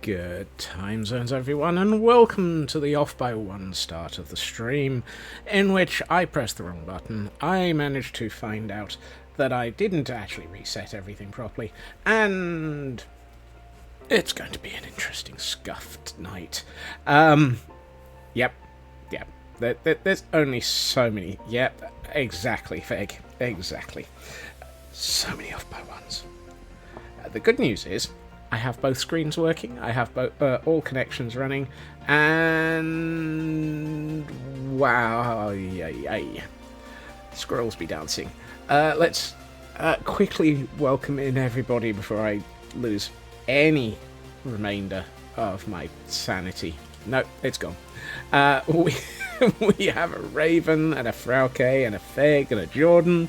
Good time zones, everyone, and welcome to the off by one start of the stream, in which I pressed the wrong button. I managed to find out that I didn't actually reset everything properly, and it's going to be an interesting scuffed night. Yep. There's only so many. Yep, exactly, Feg. Exactly. So many off by ones. The good news is, I have both screens working, I have all connections running, and wow, yay. Squirrels be dancing. Let's quickly welcome in everybody before I lose any remainder of my sanity. No, it's gone. We have a Raven, and a Frauke, and a Feg, and a Jordan,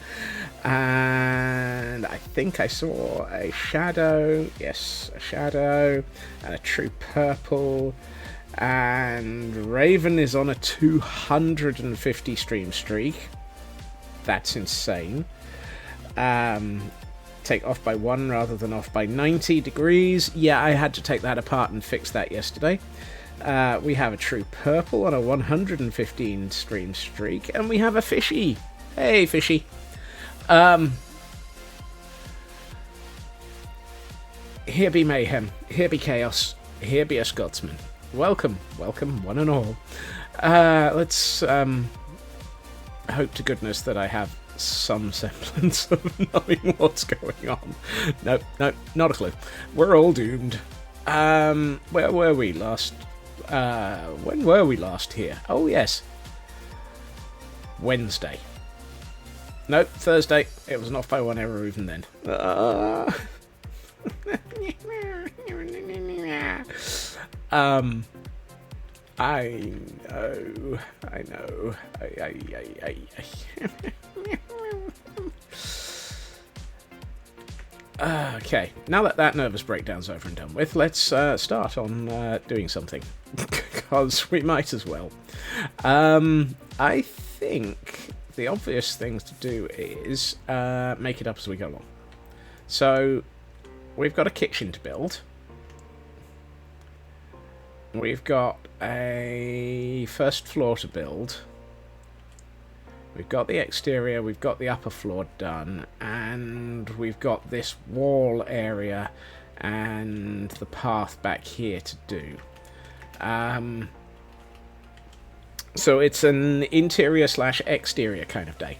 and I think I saw a Shadow, yes, a Shadow, and a True Purple, and Raven is on a 250 stream streak. That's insane. Take off by 1 rather than off by 90 degrees. Yeah, I had to take that apart and fix that yesterday. We have a True Purple on a 115 stream streak, and we have a Fishy. Hey, Fishy. Here be mayhem, here be chaos, here be a Scotsman. Welcome, one and all. Let's hope to goodness that I have some semblance of knowing what's going on. Nope, not a clue. We're all doomed. Where were we last? When were we last here? Oh, yes. Wednesday. Nope, Thursday. It was an off by 1 error even then. I know. Okay, now that that nervous breakdown's over and done with, let's start on doing something. Because we might as well. I think the obvious thing to do is make it up as we go along. So, we've got a kitchen to build. We've got a first floor to build. We've got the exterior, we've got the upper floor done, and we've got this wall area and the path back here to do. So it's an interior / exterior kind of day,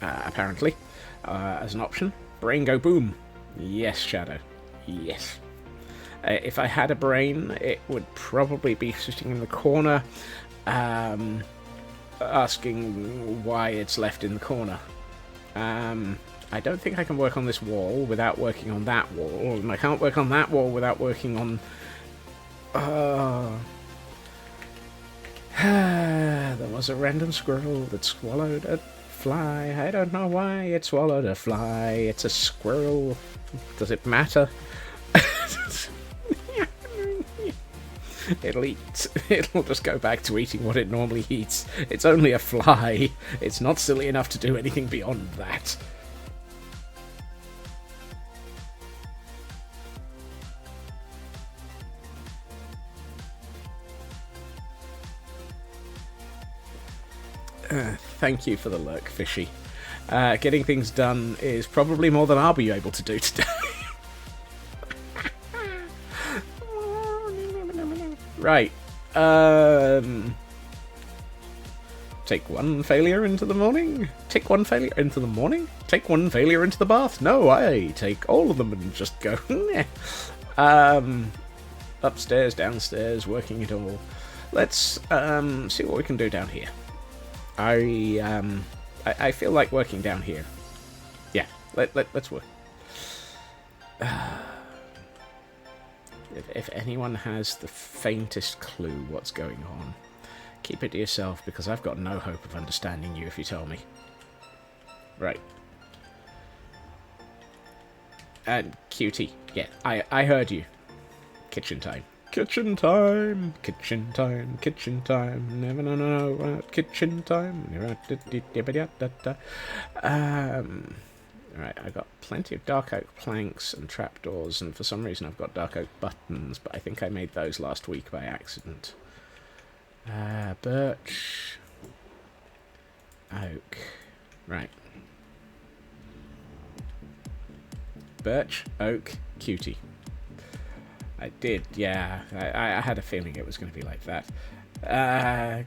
apparently, as an option. Brain go boom. Yes, Shadow. Yes. If I had a brain, it would probably be sitting in the corner, asking why it's left in the corner. I don't think I can work on this wall without working on that wall, and I can't work on that wall without working on... there was a random squirrel that swallowed a fly. I don't know why it swallowed a fly. It's a squirrel. Does it matter? It'll eat. It'll just go back to eating what it normally eats. It's only a fly. It's not silly enough to do anything beyond that. Thank you for the lurk, Fishy. Getting things done is probably more than I'll be able to do today. Right. Take one failure into the morning? Take one failure into the morning? Take one failure into the bath? No, I take all of them and just go... upstairs, downstairs, working it all. Let's see what we can do down here. I feel like working down here. Yeah, let's work. If anyone has the faintest clue what's going on, keep it to yourself, because I've got no hope of understanding you if you tell me. Right. And cutie, yeah, I heard you. Kitchen time. Kitchen time, kitchen time, kitchen time. Never know, kitchen time. Alright, I got plenty of dark oak planks and trapdoors, and for some reason I've got dark oak buttons, but I think I made those last week by accident. Birch. Oak. Right. Birch, oak, cutie. I did, yeah. I had a feeling it was going to be like that.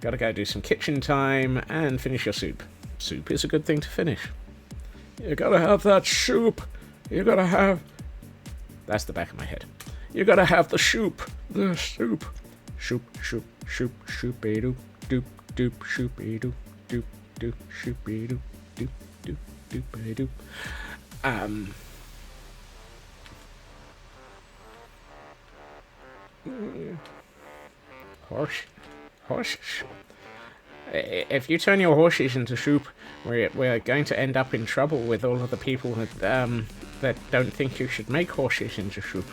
Gotta go do some kitchen time and finish your soup. Soup is a good thing to finish. You gotta have that soup. You gotta have... That's the back of my head. You gotta have the soup. The soup. Soup, soup, soup, soup-a-doop, doop, doop, soup-a-doop, doop, doop, soup-a-doop, doop, doop, doop-a-doop. Horses. If you turn your horses into soup, we're going to end up in trouble with all of the people that don't think you should make horses into soup.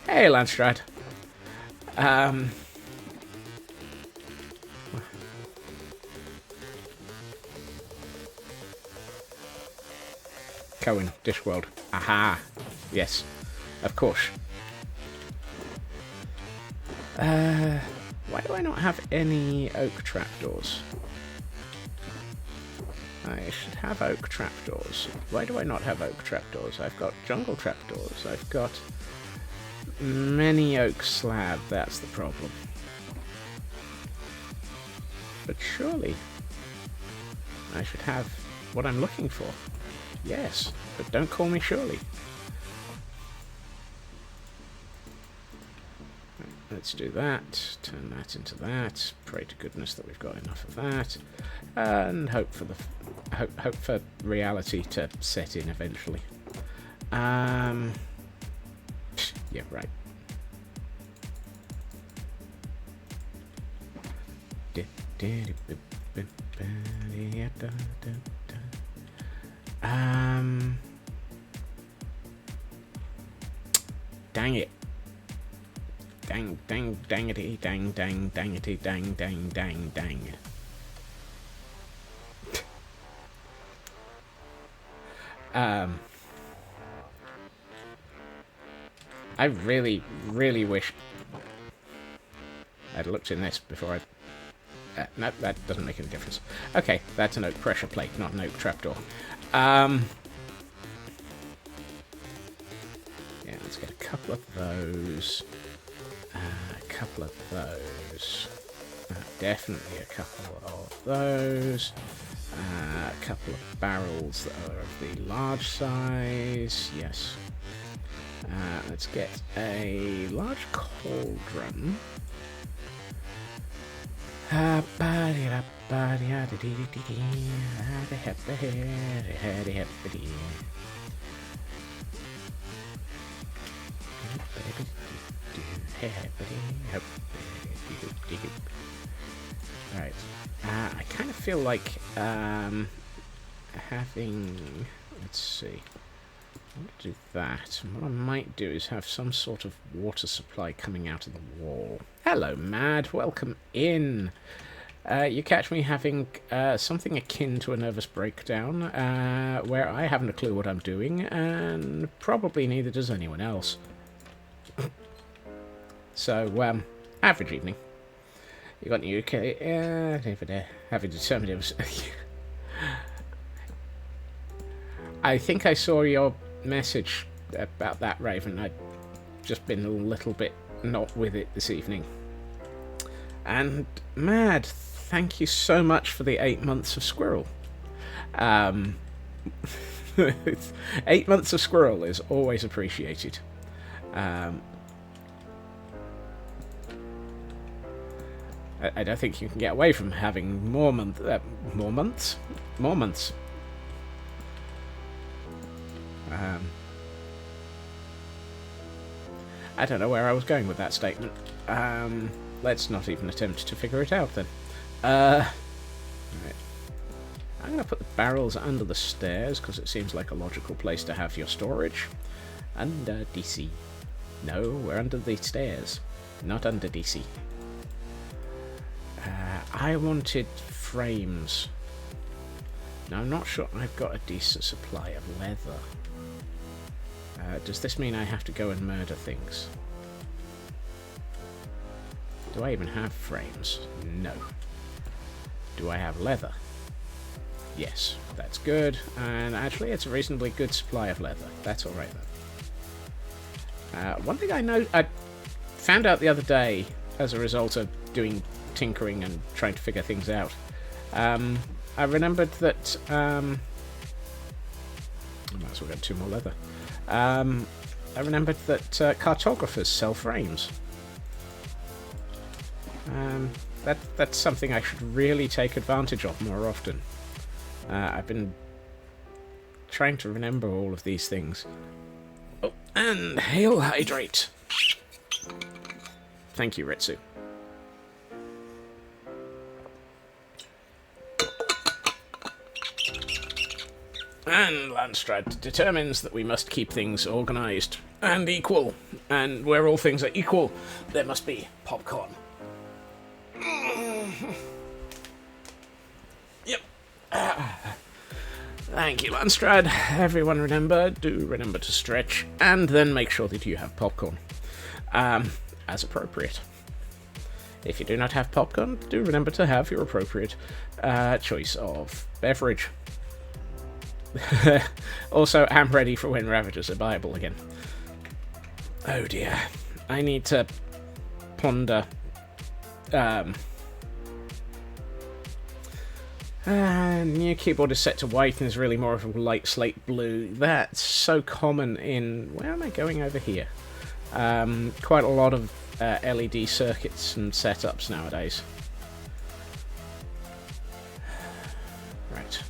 Hey, Landstrad. Cohen, Dishworld. Aha. Yes. Of course. Why do I not have any oak trapdoors? I should have oak trapdoors. Why do I not have oak trapdoors? I've got jungle trapdoors. I've got many oak slab. That's the problem. But surely I should have what I'm looking for. Yes, but don't call me Shirley. Let's do that, turn that into that, pray to goodness that we've got enough of that, and hope for reality to set in eventually. Yeah, right. Dang it. Dang, dangity, dang, dangity, dang. I really, really wish I'd looked in this before I... no, that doesn't make any difference. Okay, that's an oak pressure plate, not an oak trapdoor. Yeah, let's get a couple of those. A couple of those. Definitely a couple of those. A couple of barrels that are of the large size. Yes. Let's get a large cauldron. Right. I kind of feel like having... Let's see. I want to do that. And what I might do is have some sort of water supply coming out of the wall. Hello, Mad. Welcome in. You catch me having something akin to a nervous breakdown, where I haven't a clue what I'm doing, and probably neither does anyone else. So, average evening. You got the UK, having determined it was... I think I saw your message about that, Raven. I'd just been a little bit not with it this evening. And, Mad, thank you so much for the 8 months of Squirrel. 8 months of Squirrel is always appreciated. I don't think you can get away from having more months. I don't know where I was going with that statement. Let's not even attempt to figure it out then. Right. I'm going to put the barrels under the stairs because it seems like a logical place to have your storage. Under DC. No, we're under the stairs, not under DC. I wanted frames Now, I'm not sure I've got a decent supply of leather. Does this mean I have to go and murder things? Do I even have frames? No. Do I have leather? Yes, that's good. And actually, it's a reasonably good supply of leather. That's alright, though. One thing I found out the other day, as a result of doing tinkering and trying to figure things out, I remembered that... I might as well get 2 more leather. I remembered that cartographers sell frames. That's something I should really take advantage of more often. I've been trying to remember all of these things. Oh, and hail hydrate. Thank you, Ritsu. And Landstrad determines that we must keep things organised and equal. And where all things are equal, there must be popcorn. Yep. Thank you, Landstrad. Everyone do remember to stretch, and then make sure that you have popcorn. As appropriate. If you do not have popcorn, do remember to have your appropriate choice of beverage. Also, I'm ready for when Ravagers are viable again. Oh dear. I need to ponder... new keyboard is set to white and is really more of a light slate blue. That's so common in... Where am I going over here? Quite a lot of LED circuits and setups nowadays. Right.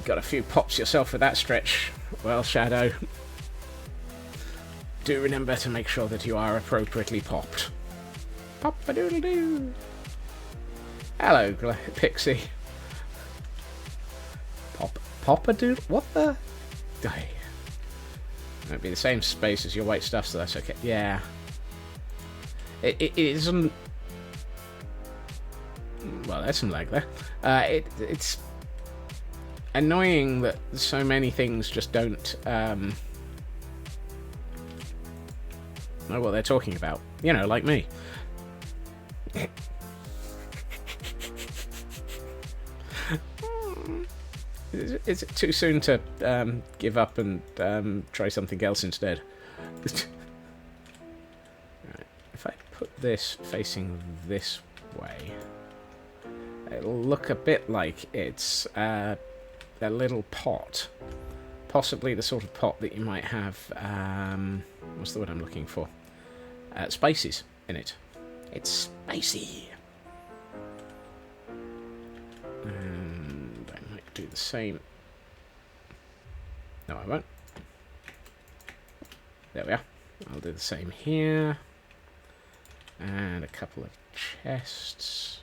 Got a few pops yourself with that stretch. Well, Shadow, do remember to make sure that you are appropriately popped. Pop-a-doodle-doo. Hello, Pixie. Pop-a-doodle? What the? It'll be the same space as your white stuff, so that's okay. Yeah. It isn't... Well, there's some lag there. It's annoying that so many things just don't know what they're talking about. You know, like me. Is it too soon to give up and try something else instead? Right. If I put this facing this way, it'll look a bit like it's a little pot. Possibly the sort of pot that you might have, what's the word I'm looking for? Spices in it. It's spicy. And I might do the same. No, I won't. There we are. I'll do the same here. And a couple of chests.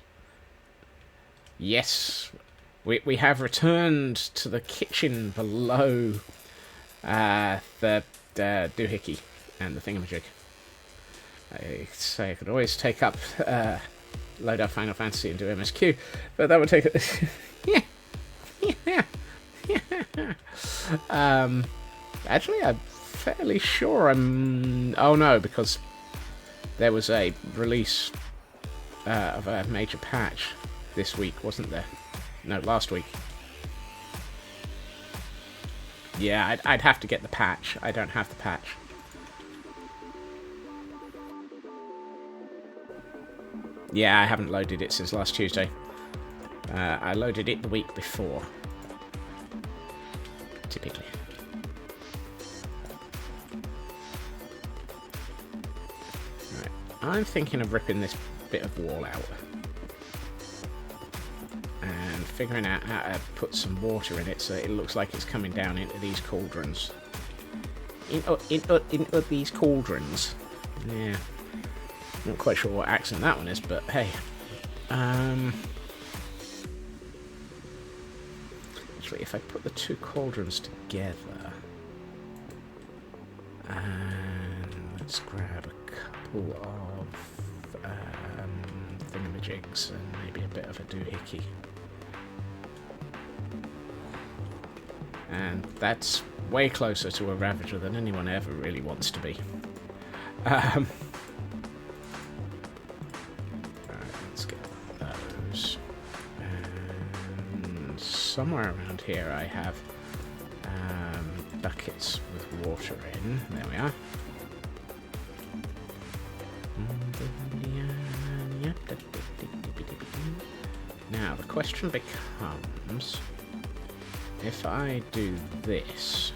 Yes, we have returned to the kitchen below the doohickey and the thingamajig. I say I could always take up, load up Final Fantasy and do MSQ, but that would take it. Actually, I'm fairly sure I'm. Oh no, because there was a release of a major patch this week, wasn't there? No, last week. Yeah, I'd have to get the patch. I don't have the patch. Yeah, I haven't loaded it since last Tuesday. I loaded it the week before. Typically. Right. I'm thinking of ripping this bit of wall out. And figuring out how to put some water in it so it looks like it's coming down into these cauldrons. Into these cauldrons. Yeah. Not quite sure what accent that one is, but hey. Actually, if I put the two cauldrons together, and let's grab a couple of thingamajig jigs and maybe a bit of a doohickey. And that's way closer to a Ravager than anyone ever really wants to be. Alright, let's get those. And somewhere around here I have buckets with water in. There we are. Now, the question becomes, if I do this,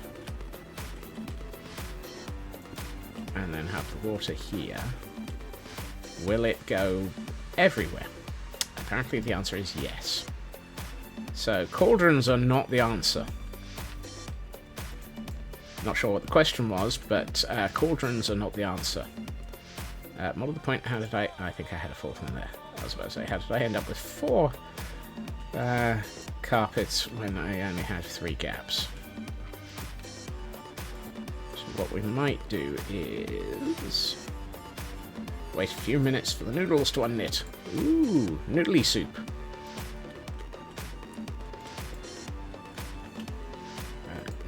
and then have the water here, will it go everywhere? Apparently the answer is yes. So, cauldrons are not the answer. Not sure what the question was, but cauldrons are not the answer. Model the point, how did I think I had a fourth one there. I was about to say, how did I end up with 4 carpets when I only had 3 gaps? So what we might do is wait a few minutes for the noodles to unknit. Ooh, noodly soup.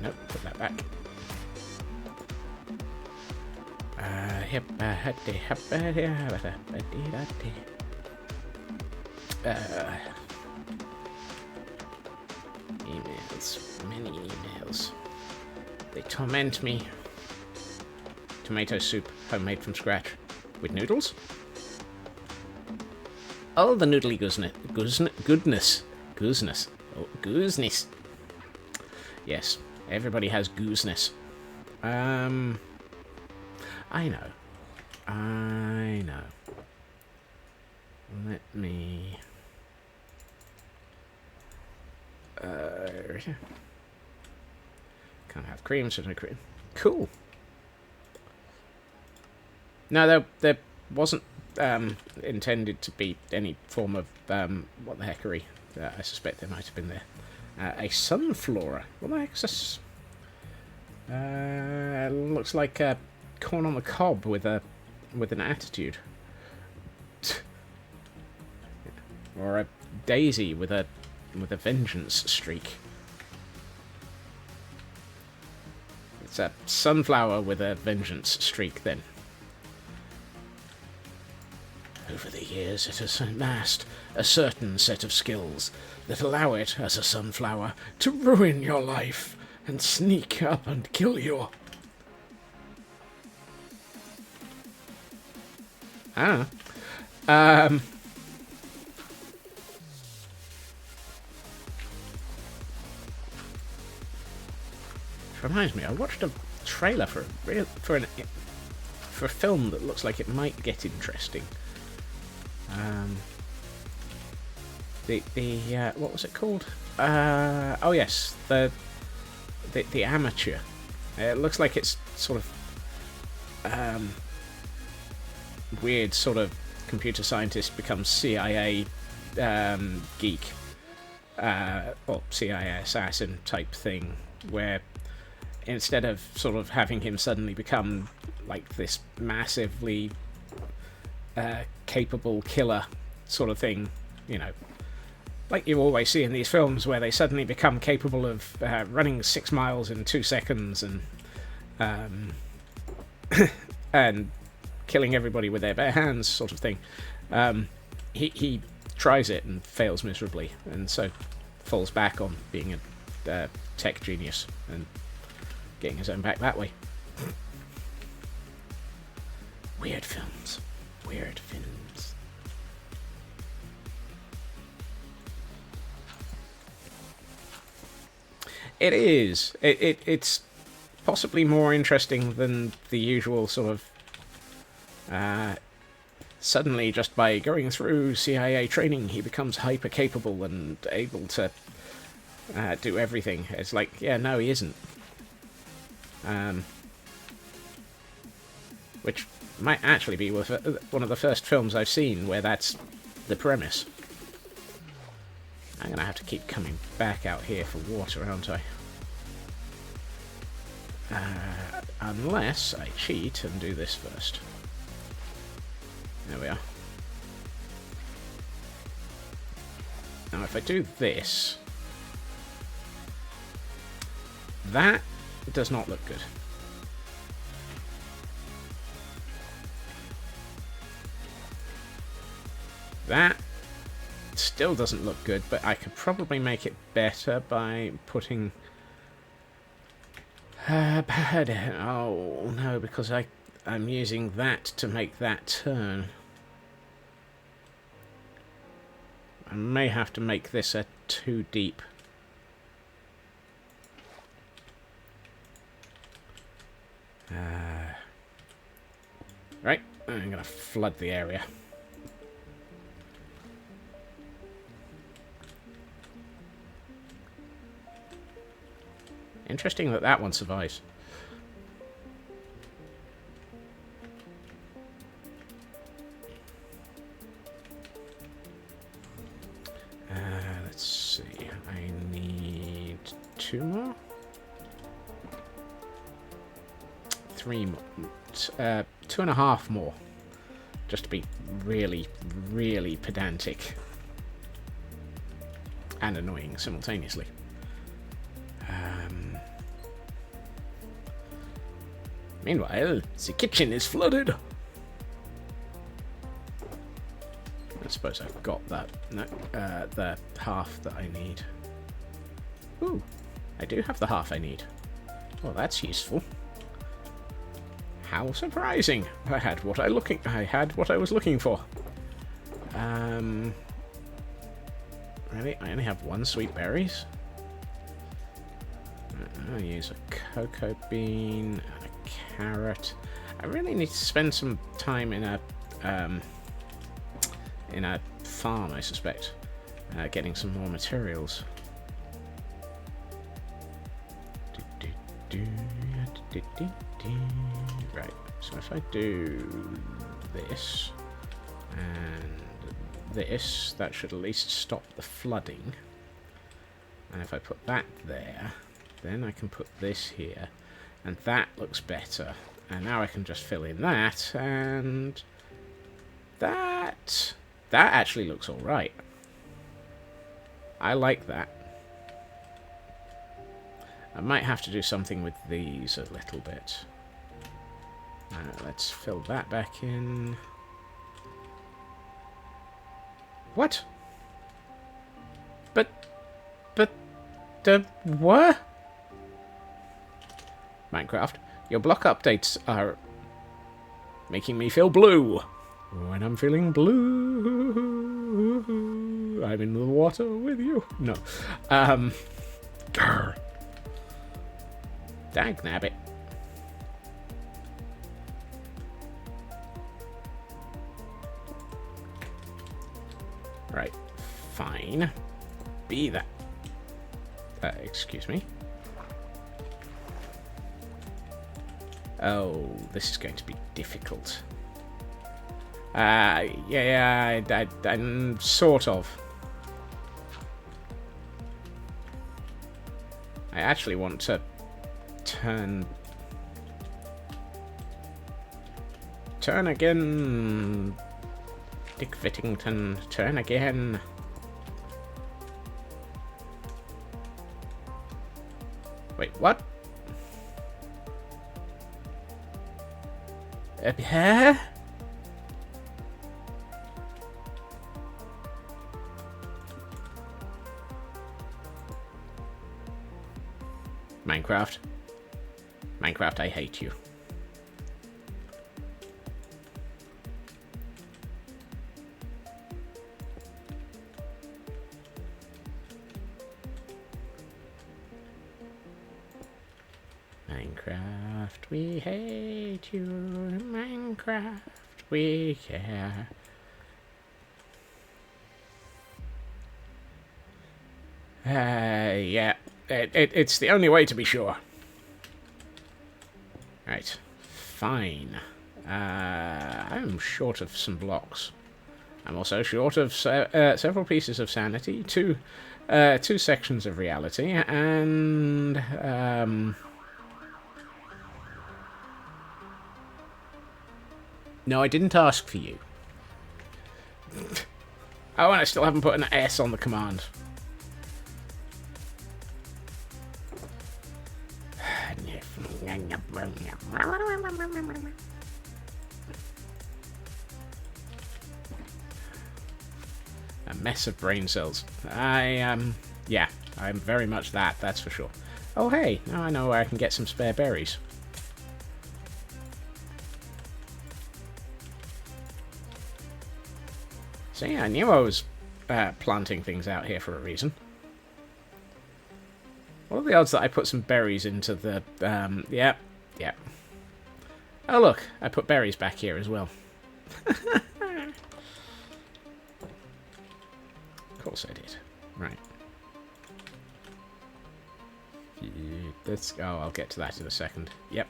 Nope, put that back. Emails, many emails. They torment me. Tomato soup, homemade from scratch, with noodles. Oh, the noodly goodness. Oh, gooseness. Yes, everybody has gooseness. I know. Let me... can't have cream, so no cream. Cool. No, there wasn't intended to be any form of what the heckery. I suspect there might have been there. A sunflower. What the heck's this? Looks like corn on the cob with an attitude, or a daisy with a vengeance streak. It's a sunflower with a vengeance streak, then. Over the years, it has amassed a certain set of skills that allow it, as a sunflower, to ruin your life and sneak up and kill you. Reminds me, I watched a trailer for a film that looks like it might get interesting. What was it called? Oh yes, the Amateur. It looks like it's sort of weird sort of computer scientist becomes CIA geek or CIA assassin type thing, where instead of sort of having him suddenly become like this massively capable killer sort of thing, you know, like you always see in these films where they suddenly become capable of running 6 miles in 2 seconds and and killing everybody with their bare hands sort of thing. He tries it and fails miserably, and so falls back on being a tech genius and getting his own back that way. Weird films. It is. It's possibly more interesting than the usual sort of suddenly, just by going through CIA training, he becomes hyper capable and able to do everything. It's like, yeah, no, he isn't. Which might actually be one of the first films I've seen where that's the premise. I'm going to have to keep coming back out here for water, aren't I? Unless I cheat and do this first. There we are. Now, if I do this, that does not look good. That still doesn't look good, but I could probably make it better by putting... oh, no, because I'm using that to make that turn. I may have to make this a too deep. Right, I'm going to flood the area. Interesting that that one survives. Let's see. I need 2 more? 3 more. 2.5 more. Just to be really, really pedantic. And annoying simultaneously. Meanwhile, the kitchen is flooded. I suppose I've got that. No, the half that I need. Ooh, I do have the half I need. Well, that's useful. How surprising! I had what I was looking for. Really? I only have 1 sweet berries. I'll use a cocoa bean and a carrot. I really need to spend some time in a farm, I suspect, getting some more materials. Right, so if I do this and this, that should at least stop the flooding. And if I put that there, then I can put this here, and that looks better. And now I can just fill in that, and that actually looks alright. I like that. I might have to do something with these a little bit. Let's fill that back in. What? But, what? Minecraft, your block updates are making me feel blue. When I'm feeling blue, I'm in the water with you. No. Grr. Dagnabbit. Right. Fine. Be that. Excuse me. Oh, this is going to be difficult. Yeah, I'm sort of. I actually want to turn again. Dick Whittington, turn again. Wait, what? Huh? Minecraft. Minecraft, I hate you. Minecraft, we hate you. Minecraft, we care. Yeah. It's the only way to be sure. Right. Fine. I'm short of some blocks. I'm also short of several pieces of sanity, two sections of reality, and no, I didn't ask for you. Oh, and I still haven't put an S on the command. A mess of brain cells. Yeah, I'm very much that, that's for sure. Oh, hey, now I know where I can get some spare berries. So yeah, I knew I was planting things out here for a reason. What are the odds that I put some berries into the... yeah. Oh look, I put berries back here as well. Of course I did. Right. Let's go. Oh, I'll get to that in a second. Yep.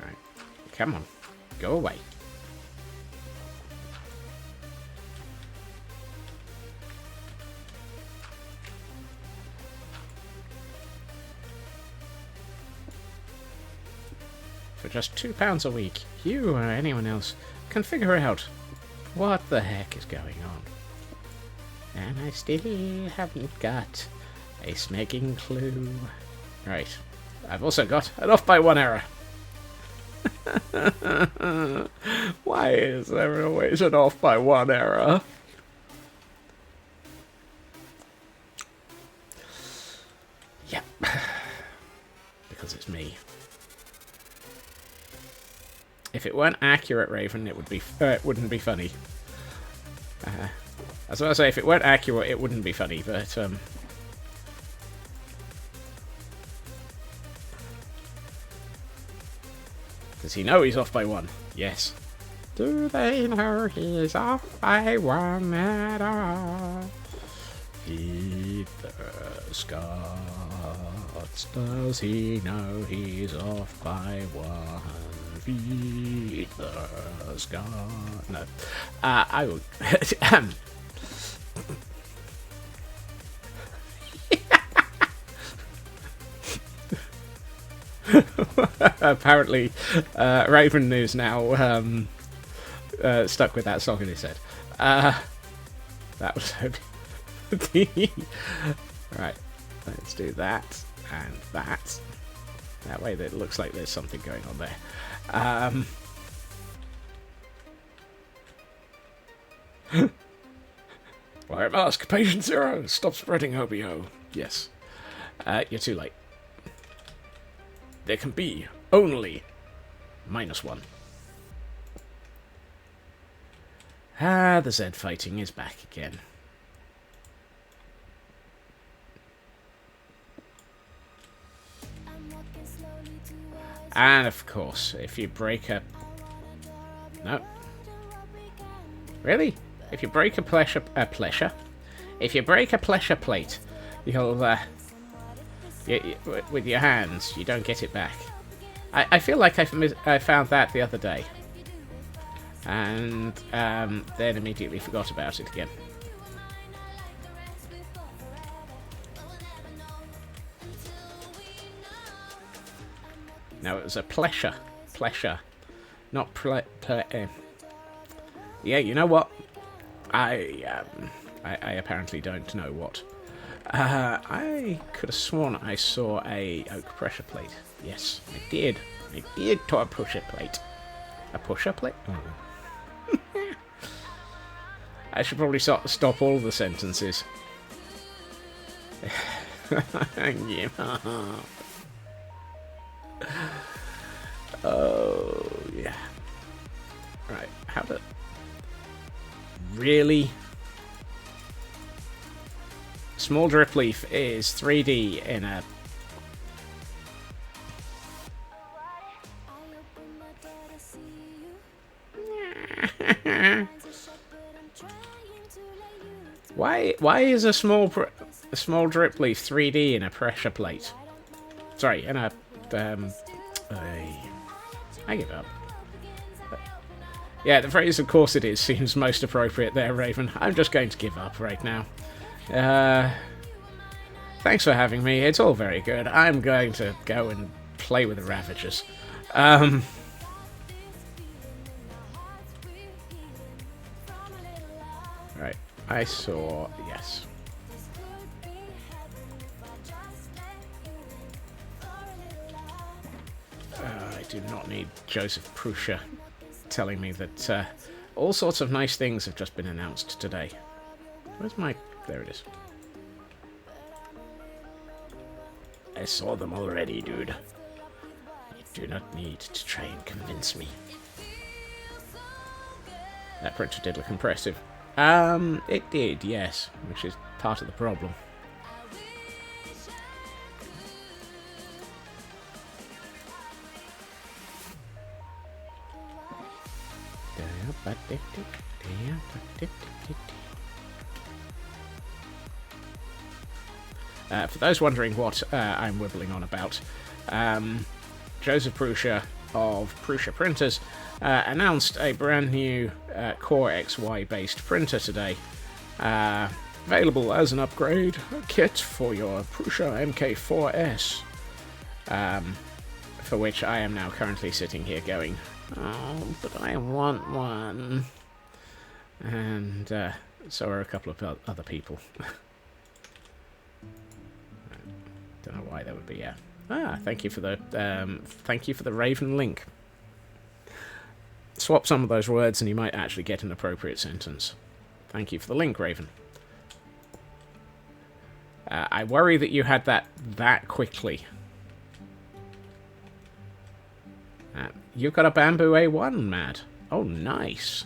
Right. Come on. Go away. For just £2 a week, you or anyone else can figure out what the heck is going on. And I still haven't got a smacking clue. Right. I've also got an off by 1 error. Why is there always an off by 1 error? Yep. Because it's me. If it weren't accurate, Raven, it would be it wouldn't be funny. I was going to say, if it weren't accurate, it wouldn't be funny, but does he know he's off by 1? Yes. Do they know he's off by 1 at all? Feed the Scots. Does he know he's off by 1? Feed the Scots. No. I would... Apparently, Raven is now stuck with that song in his head. That was right. Let's do that and that. That way, it looks like there's something going on there. Wire mask, patient 0. Stop spreading OBO. Yes. You're too late. There can be only -1. The Z fighting is back again. And of course, if you break a... No. Really? If you break a pleasure... If you break a pleasure plate, you'll... with your hands, you don't get it back. I feel like I found that the other day. And then immediately forgot about it again. No, it was a pleasure. Pleasure. Not yeah, you know what? I apparently don't know what. I could have sworn I saw a oak pressure plate. Yes, I did. I did to a pusher plate. A pusher plate? Oh. I should probably stop all the sentences. Oh, yeah. Right, how to... Really? Small drip leaf is 3D in a... Why is a small drip leaf 3D in a pressure plate? Sorry, in a... I give up. Yeah, the phrase "of course it is" seems most appropriate there, Raven. I'm just going to give up right now. Thanks for having me. It's all very good. I'm going to go and play with the Ravagers. Right, I saw... Yes. I do not need Joseph Prussia telling me that all sorts of nice things have just been announced today. Where's my... There it is. I saw them already, dude. You do not need to try and convince me. That printer did look impressive. It did, yes, which is part of the problem. For those wondering what I'm wibbling on about, Joseph Prussia of Prussia Printers announced a brand new Core XY based printer today, available as an upgrade kit for your Prusa MK4S, for which I am now currently sitting here going, oh, but I want one. And so are a couple of other people. Don't know why that would be. Thank you for the Raven link. Swap some of those words and you might actually get an appropriate sentence. Thank you for the link, Raven. I worry that you had that quickly. You've got a Bamboo A1, Matt. Oh, nice.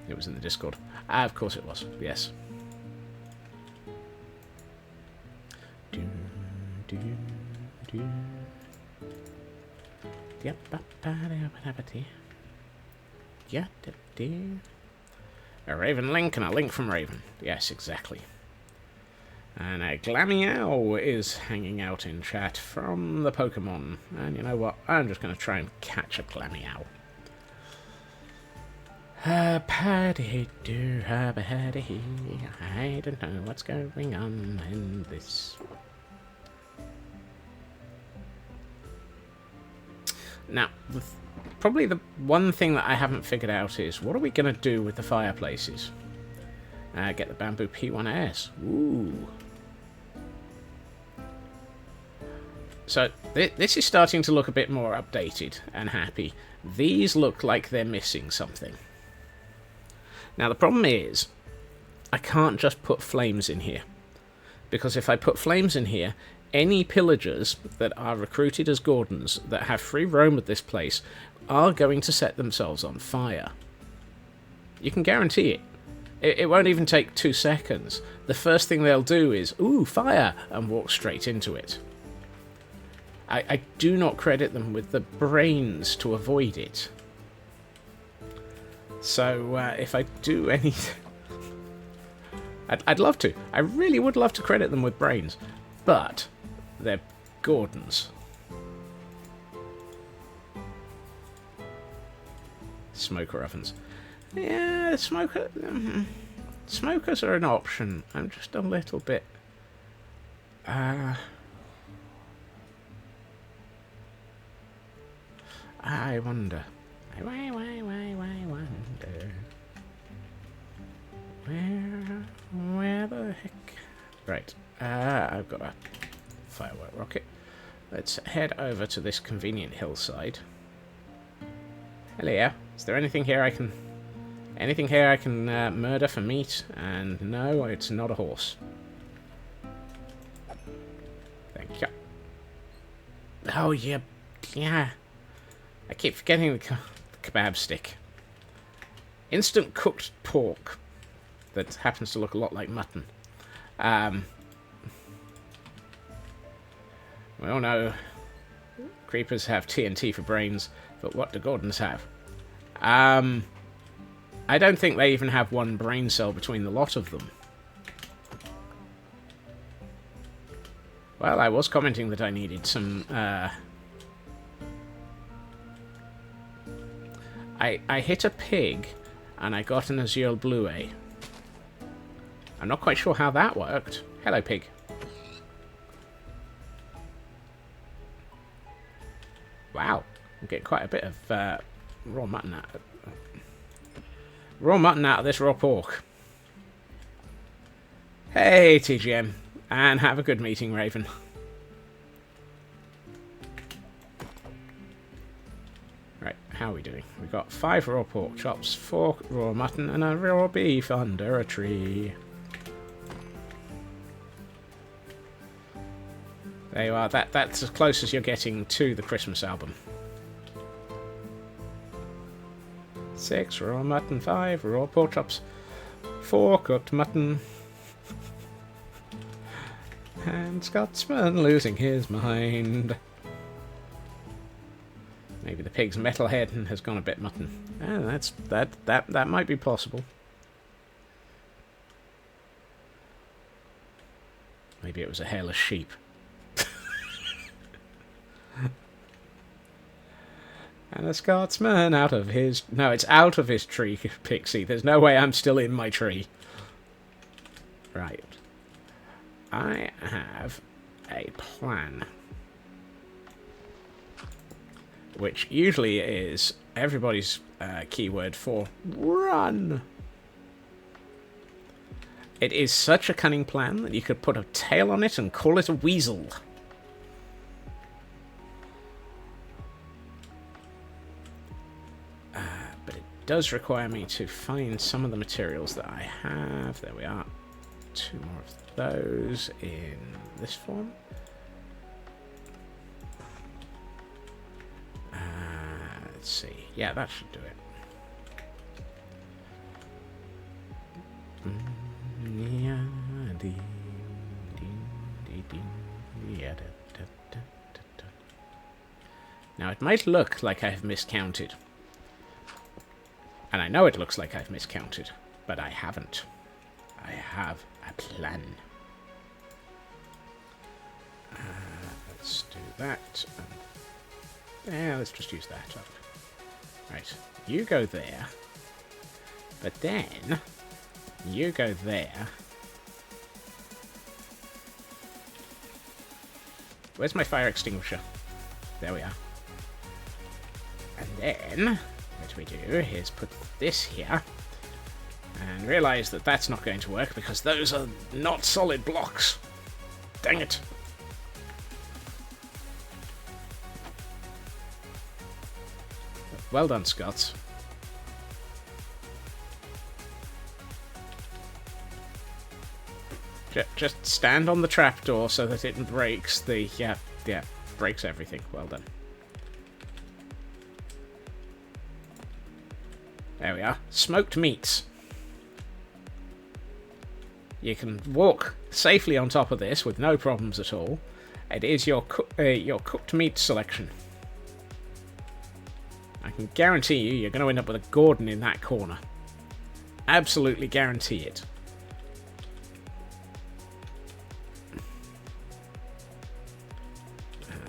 It was in the Discord. Of course it was, yes. A Raven link and a link from Raven. Yes, exactly. And a Glameow is hanging out in chat from the Pokemon. And you know what? I'm just going to try and catch a Glameow. Paddy-do, habba-haddy, I don't know what's going on in this. Now, probably the one thing that I haven't figured out is, what are we going to do with the fireplaces? Get the Bamboo P1S. Ooh. So, this is starting to look a bit more updated and happy. These look like they're missing something. Now, the problem is, I can't just put flames in here. Because if I put flames in here, any pillagers that are recruited as Gordons that have free roam at this place are going to set themselves on fire. You can guarantee it. It won't even take 2 seconds. The first thing they'll do is, ooh, fire, and walk straight into it. I do not credit them with the brains to avoid it. So, if I do anything... I'd love to. I really would love to credit them with brains. But they're Gordons. Smoker ovens. Yeah, smokers are an option. I'm just a little bit... I wonder. I wonder. Where the heck? Right. I've got a firework rocket. Let's head over to this convenient hillside. Hello. Is there anything here I can... Anything here I can murder for meat? And no, it's not a horse. Thank you. Oh, yeah. Yeah. I keep forgetting the kebab stick. Instant cooked pork that happens to look a lot like mutton. We all know creepers have TNT for brains, but what do Gordons have? I don't think they even have one brain cell between the lot of them. Well, I was commenting that I needed some... I hit a pig, and I got an Azure Blue. I'm not quite sure how that worked. Hello, pig. Wow. I'm getting quite a bit of raw mutton out of... Raw mutton out of this raw pork. Hey, TGM. And have a good meeting, Raven. Right, how are we doing? We've got 5 raw pork chops, 4 raw mutton, and a raw beef under a tree. There you are. That's as close as you're getting to the Christmas album. 6 raw mutton, 5 raw pork chops, 4 cooked mutton. And Scotsman losing his mind. Maybe the pig's metalhead and has gone a bit mutton. Oh, that might be possible. Maybe it was a hairless sheep. And a Scotsman out of his... No, it's out of his tree, Pixie. There's no way I'm still in my tree. Right. I have a plan. Which usually is everybody's keyword for run. It is such a cunning plan that you could put a tail on it and call it a weasel. But it does require me to find some of the materials that I have. There we are. 2 more of those in this form. Let's see. Yeah, that should do it. Now, it might look like I have miscounted. And I know it looks like I've miscounted, but I haven't. I have a plan. Let's do that. Yeah, let's just use that up. Right, you go there. But then, you go there. Where's my fire extinguisher? There we are. And then, what we do is put this here. And realise that that's not going to work because those are not solid blocks. Dang it. Well done, Scots. Just stand on the trapdoor so that it breaks the... Yeah, breaks everything. Well done. There we are. Smoked meats. You can walk safely on top of this with no problems at all. It is your cooked meat selection. I can guarantee you you're going to end up with a Gordon in that corner. Absolutely guarantee it.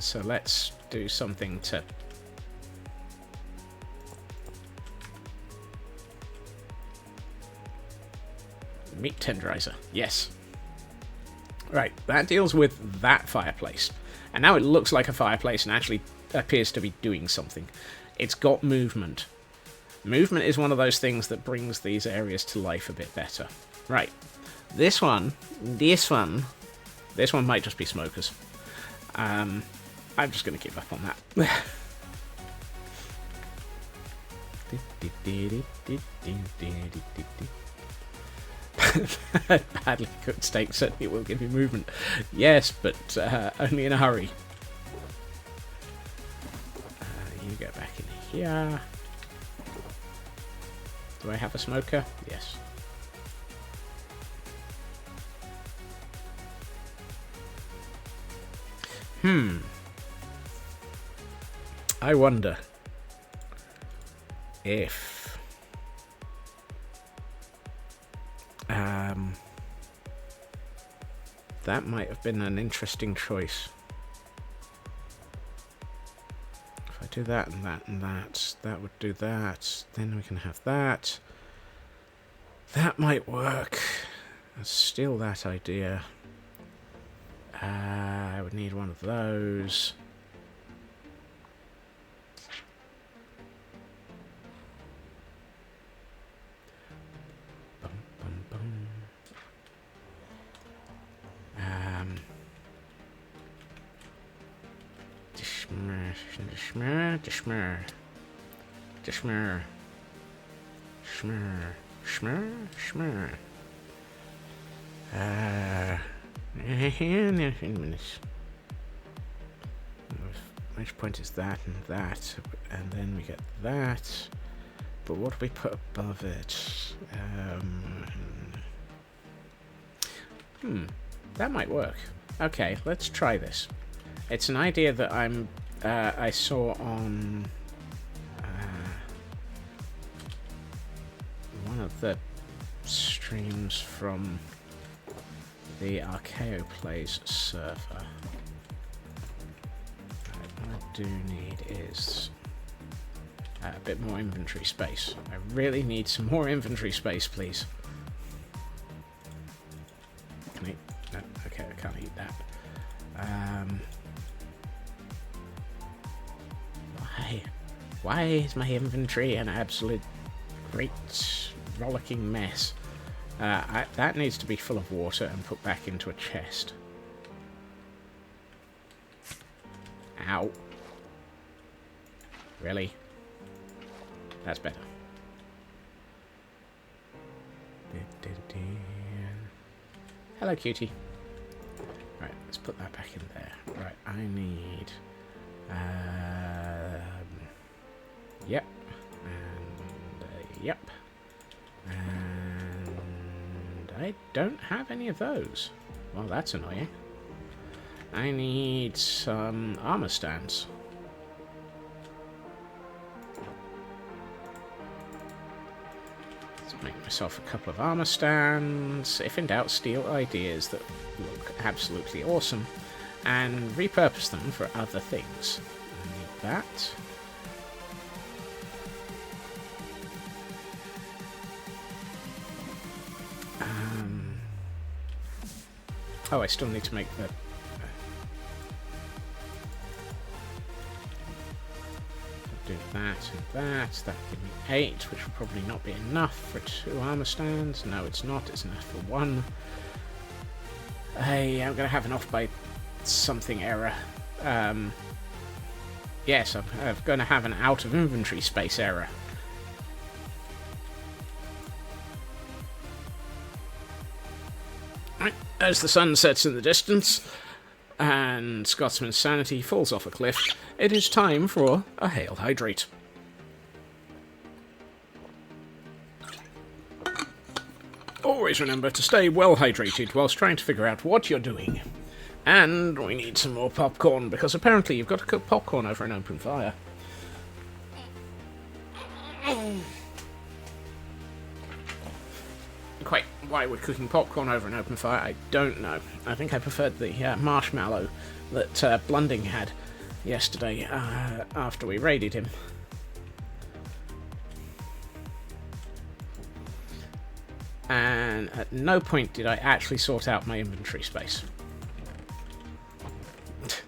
So let's do something to... Meat tenderizer, yes. Right, that deals with that fireplace. And now it looks like a fireplace and actually appears to be doing something. It's got movement. Movement is one of those things that brings these areas to life a bit better. Right, this one might just be smokers. I'm just going to give up on that. Badly cooked steak certainly will give you movement. Yes, but only in a hurry. You go back in here. Do I have a smoker? Yes. I wonder if that might have been an interesting choice. If I do that and that and that, that would do that. Then we can have that. That might work. Let's steal that idea. I would need one of those. Shmur, shmur. Shmur. Shmur. Shmur. Shmur. Which point is that and that? And then we get that. But what do we put above it? That might work. Okay, let's try this. It's an idea that I saw on one of the streams from the Archaeo Plays server. What I do need is a bit more inventory space. I really need some more inventory space, please. Can I eat? No, okay, I can't eat that. Why is my inventory an absolute great rollicking mess? That needs to be full of water and put back into a chest. Ow. Really? That's better. Hello, cutie. Right, let's put that back in there. Right, I need... yep. And, yep. And I don't have any of those. Well, that's annoying. I need some armor stands. Let's make myself a couple of armor stands. If in doubt, steal ideas that look absolutely awesome and repurpose them for other things. I need that. Oh, I still need to make the... do that and that. That'll give me 8, which will probably not be enough for 2 armor stands. No, it's not. It's enough for 1. Hey, I'm going to have an off by something error. Yes, I'm going to have an out of inventory space error. As the sun sets in the distance, and Scotsman's sanity falls off a cliff, it is time for a Hail Hydrate. Always remember to stay well hydrated whilst trying to figure out what you're doing. And we need some more popcorn, because apparently you've got to cook popcorn over an open fire. Quite why we're cooking popcorn over an open fire, I don't know. I think I preferred the marshmallow that Blunding had yesterday after we raided him. And at no point did I actually sort out my inventory space. It's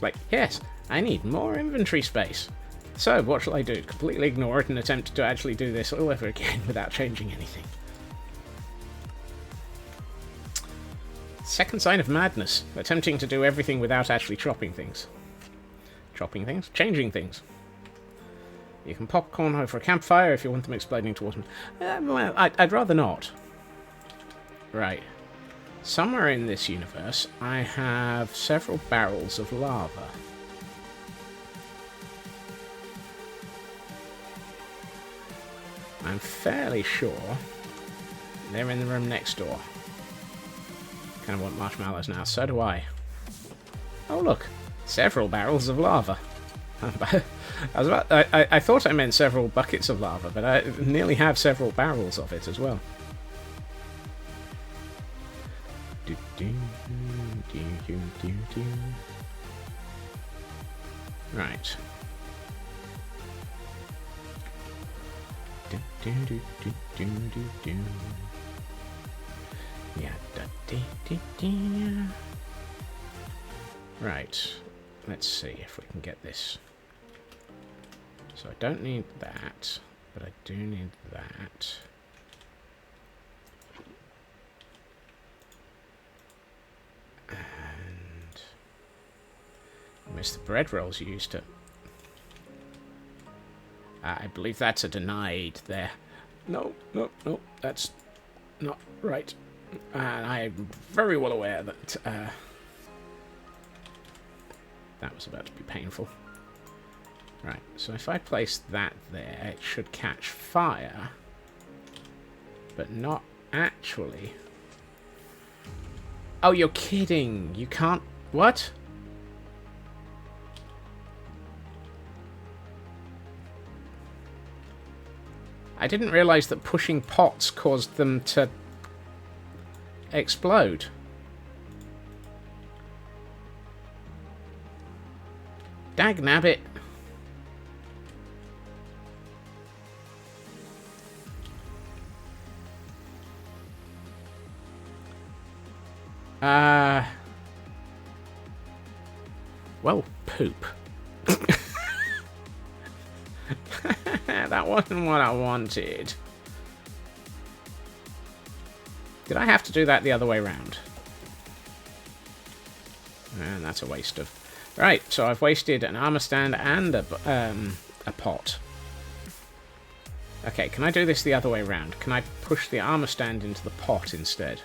like, yes, I need more inventory space. So, what shall I do? Completely ignore it and attempt to actually do this all over again without changing anything. Second sign of madness. Attempting to do everything without actually chopping things. Chopping things? Changing things. You can popcorn over a campfire if you want them exploding towards me. Well, I'd rather not. Right. Somewhere in this universe, I have several barrels of lava. I'm fairly sure they're in the room next door. Kind of want marshmallows now, so do I. Oh look, several barrels of lava. I thought I meant several buckets of lava, but I nearly have several barrels of it as well. Right. Right, let's see if we can get this. So I don't need that, but I do need that. And missed the bread rolls you used to. I believe that's a denied there. No, no, no, that's not right. And I'm very well aware that that was about to be painful. Right, so if I place that there, it should catch fire. But not actually. Oh, you're kidding! You can't... What? I didn't realise that pushing pots caused them to explode. Dagnabbit. Well, poop. That wasn't what I wanted. Did I have to do that the other way around? And that's a waste of... Right, so I've wasted an armor stand and a pot. Okay, can I do this the other way around? Can I push the armor stand into the pot instead?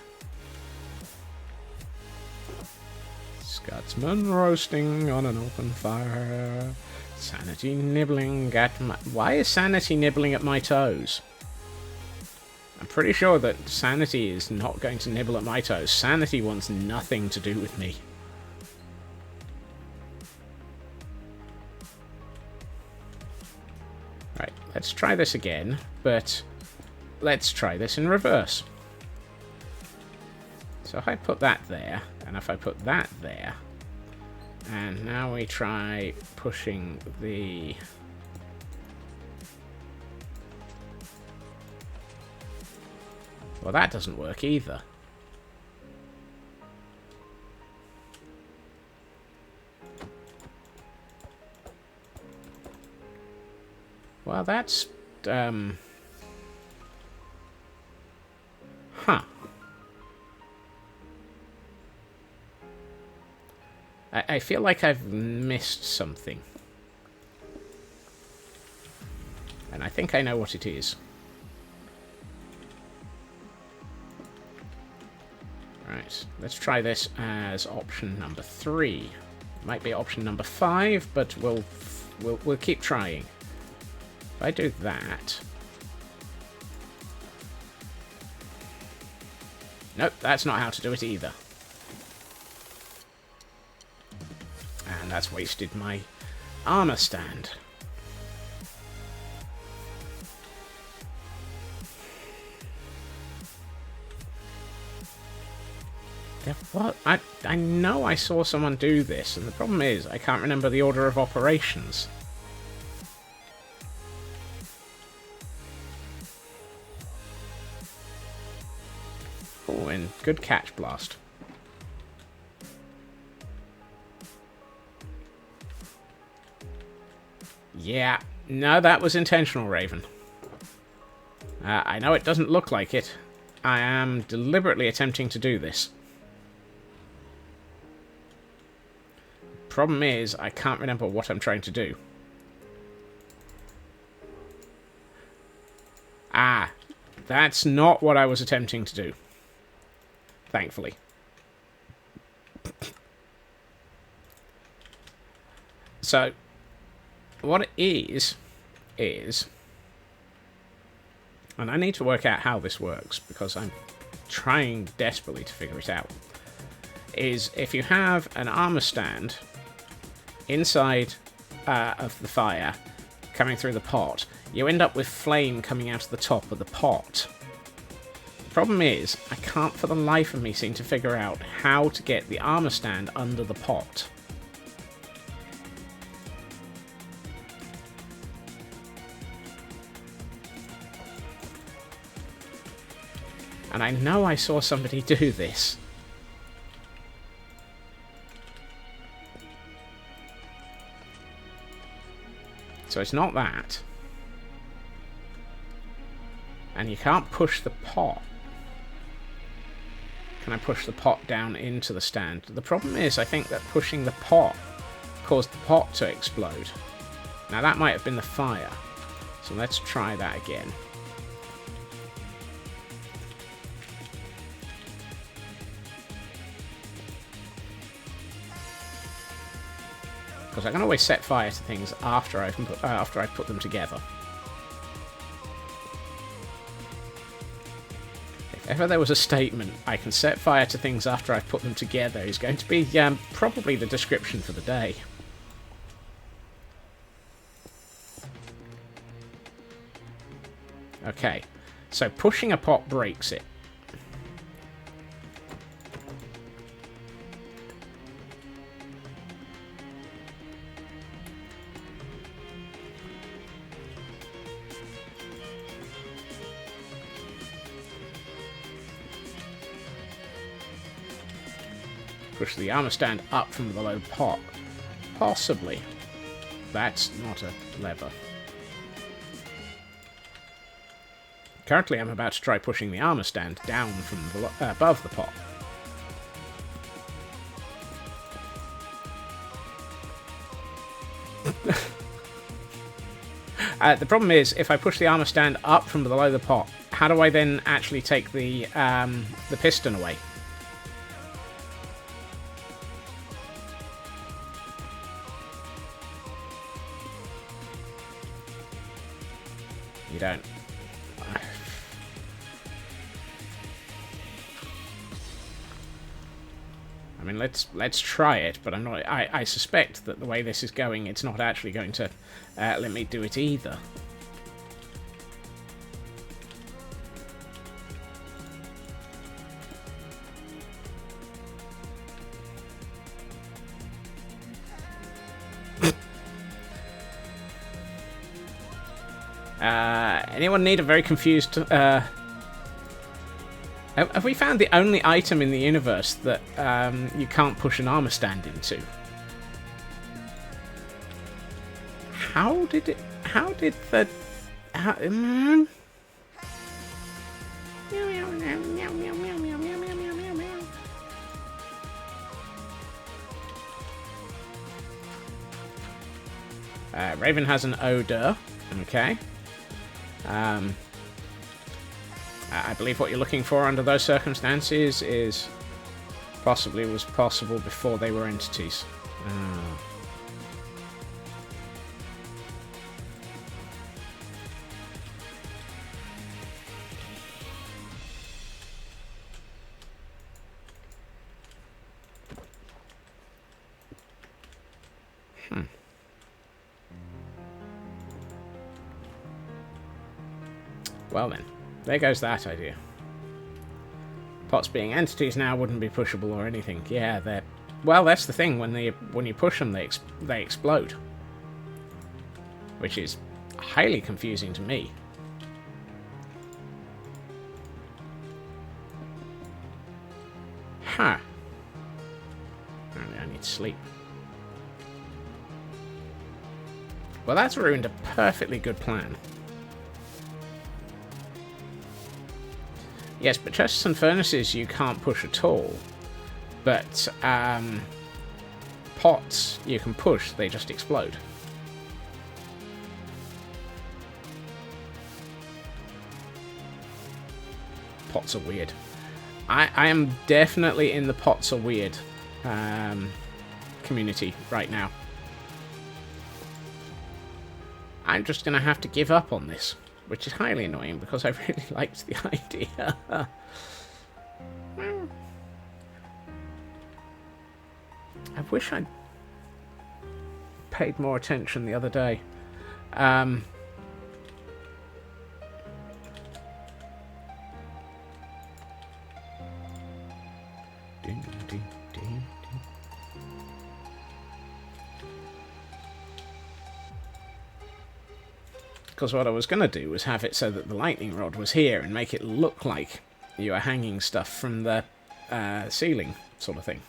Scotsman roasting on an open fire. Sanity nibbling at my... Why is Sanity nibbling at my toes? I'm pretty sure that Sanity is not going to nibble at my toes. Sanity wants nothing to do with me. Right, let's try this again, but let's try this in reverse. So if I put that there, and if I put that there, and now we try pushing the... Well, that doesn't work either. Well, that's... Huh. I feel like I've missed something. And I think I know what it is. Right, let's try this as option number 3. Might be option number 5, but we'll keep trying. If I do that... Nope, that's not how to do it either. And that's wasted my armor stand. What? I know I saw someone do this, and the problem is I can't remember the order of operations. Oh, and good catch, Blast. Yeah, no, that was intentional, Raven. I know it doesn't look like it. I am deliberately attempting to do this. Problem is, I can't remember what I'm trying to do. Ah, that's not what I was attempting to do. Thankfully. So... what it is, and I need to work out how this works, because I'm trying desperately to figure it out, is if you have an armor stand inside of the fire coming through the pot, you end up with flame coming out of the top of the pot. The problem is, I can't for the life of me seem to figure out how to get the armor stand under the pot. And I know I saw somebody do this. So it's not that. And you can't push the pot. Can I push the pot down into the stand? The problem is, I think that pushing the pot caused the pot to explode. Now that might have been the fire. So let's try that again. Because I can always set fire to things after I've put them together. If ever there was a statement, I can set fire to things after I've put them together, is going to be probably the description for the day. Okay, so pushing a pot breaks it. Push the armor stand up from below pot. Possibly. That's not a lever. Currently, I'm about to try pushing the armor stand down from below, above the pot. The problem is, if I push the armor stand up from below the pot, how do I then actually take the piston away? You don't. I mean, let's try it, but I'm not. I suspect that the way this is going, it's not actually going to let me do it either. Anyone need a very confused... Have we found the only item in the universe that you can't push an armor stand into? How did it... How did the... How, Raven has an odor. Okay. I believe what you're looking for under those circumstances is possibly was possible before they were entities. Well then, there goes that idea. Pots being entities now wouldn't be pushable or anything. Yeah, they're... Well, that's the thing. When you push them, they explode. Which is highly confusing to me. Huh. Apparently I need to sleep. Well, that's ruined a perfectly good plan. Yes, but chests and furnaces you can't push at all. But pots you can push, they just explode. Pots are weird. I am definitely in the pots are weird community right now. I'm just going to have to give up on this. Which is highly annoying because I really liked the idea. I wish I'd paid more attention the other day. Because what I was going to do was have it so that the lightning rod was here and make it look like you were hanging stuff from the ceiling, sort of thing.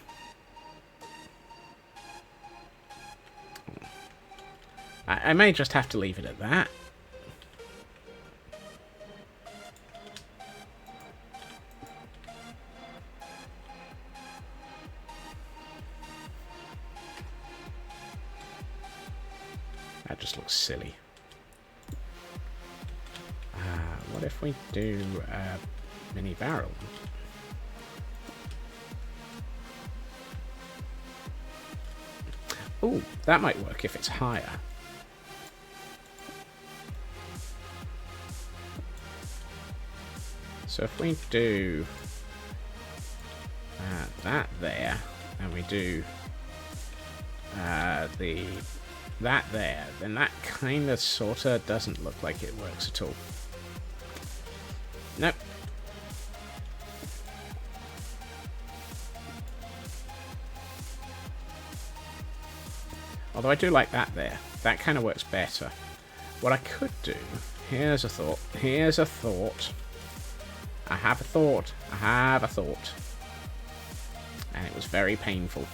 I may just have to leave it at that. silly. What if we do a mini barrel? Ooh, that might work if it's higher. So if we do that there, and we do that there, then that kind of sorta doesn't look like it works at all. Nope. Although I do like that there. That kind of works better. What I could do... Here's a thought. Here's a thought. I have a thought. I have a thought. And it was very painful.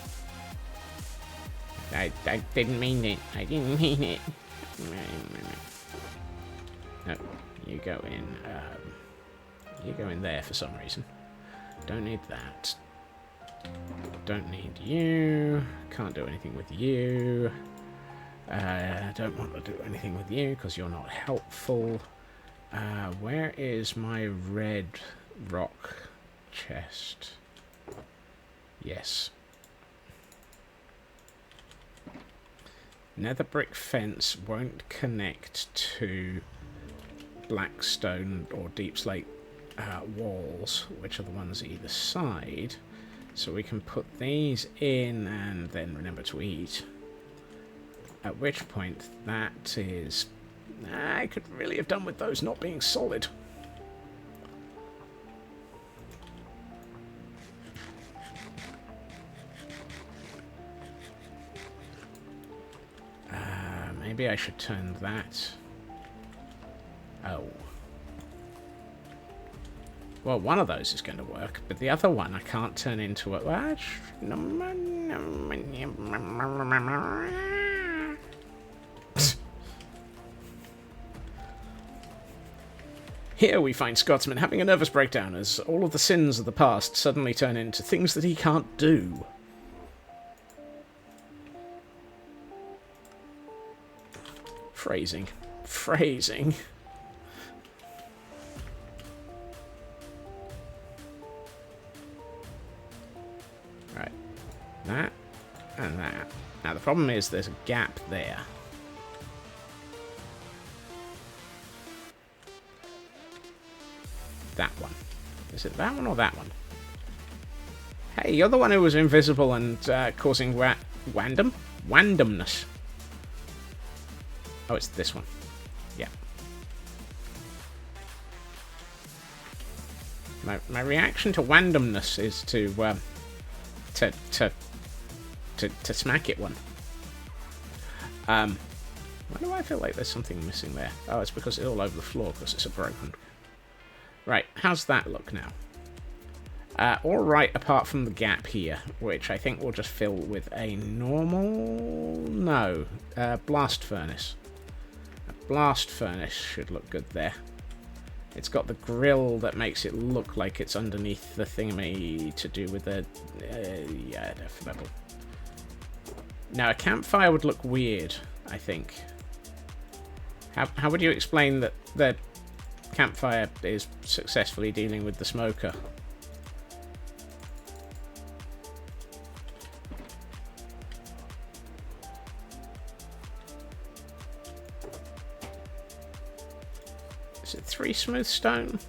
I didn't mean it. I didn't mean it. No, you go in. You go in there for some reason. Don't need that. Don't need you. Can't do anything with you. Don't want to do anything with you because you're not helpful. Where is my red rock chest? Yes. Nether brick fence won't connect to blackstone or deep slate walls, which are the ones either side. So we can put these in and then remember to eat. At which point, that is... I could really have done with those not being solid. Maybe I should turn that... Oh. Well, one of those is going to work, but the other one I can't turn into a... Here we find Scotsman having a nervous breakdown as all of the sins of the past suddenly turn into things that he can't do. Phrasing. Phrasing. Right. That and that. Now the problem is there's a gap there. That one. Is it that one or that one? Hey, you're the one who was invisible and causing randomness. Oh, it's this one. Yeah. My reaction to randomness is to smack it one. Why do I feel like there's something missing there? Oh, it's because it's all over the floor because it's a broken. Right, how's that look now? Alright, apart from the gap here, which I think we'll just fill with a normal... No, blast furnace. A blast furnace should look good there. It's got the grill that makes it look like it's underneath the thingamay to do with the... yeah, definitely. Now, a campfire would look weird, I think. How would you explain that the campfire is successfully dealing with the smoker? Is it 3 smooth stone?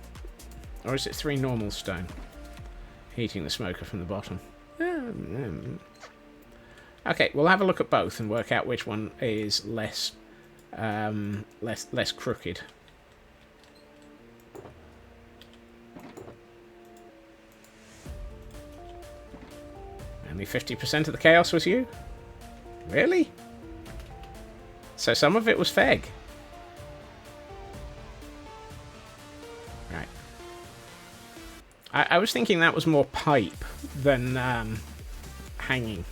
Or is it 3 normal stone? Heating the smoker from the bottom. Okay, we'll have a look at both and work out which one is less crooked. Only 50% of the chaos was you? Really? So some of it was Feg. Right. I was thinking that was more pipe than hanging.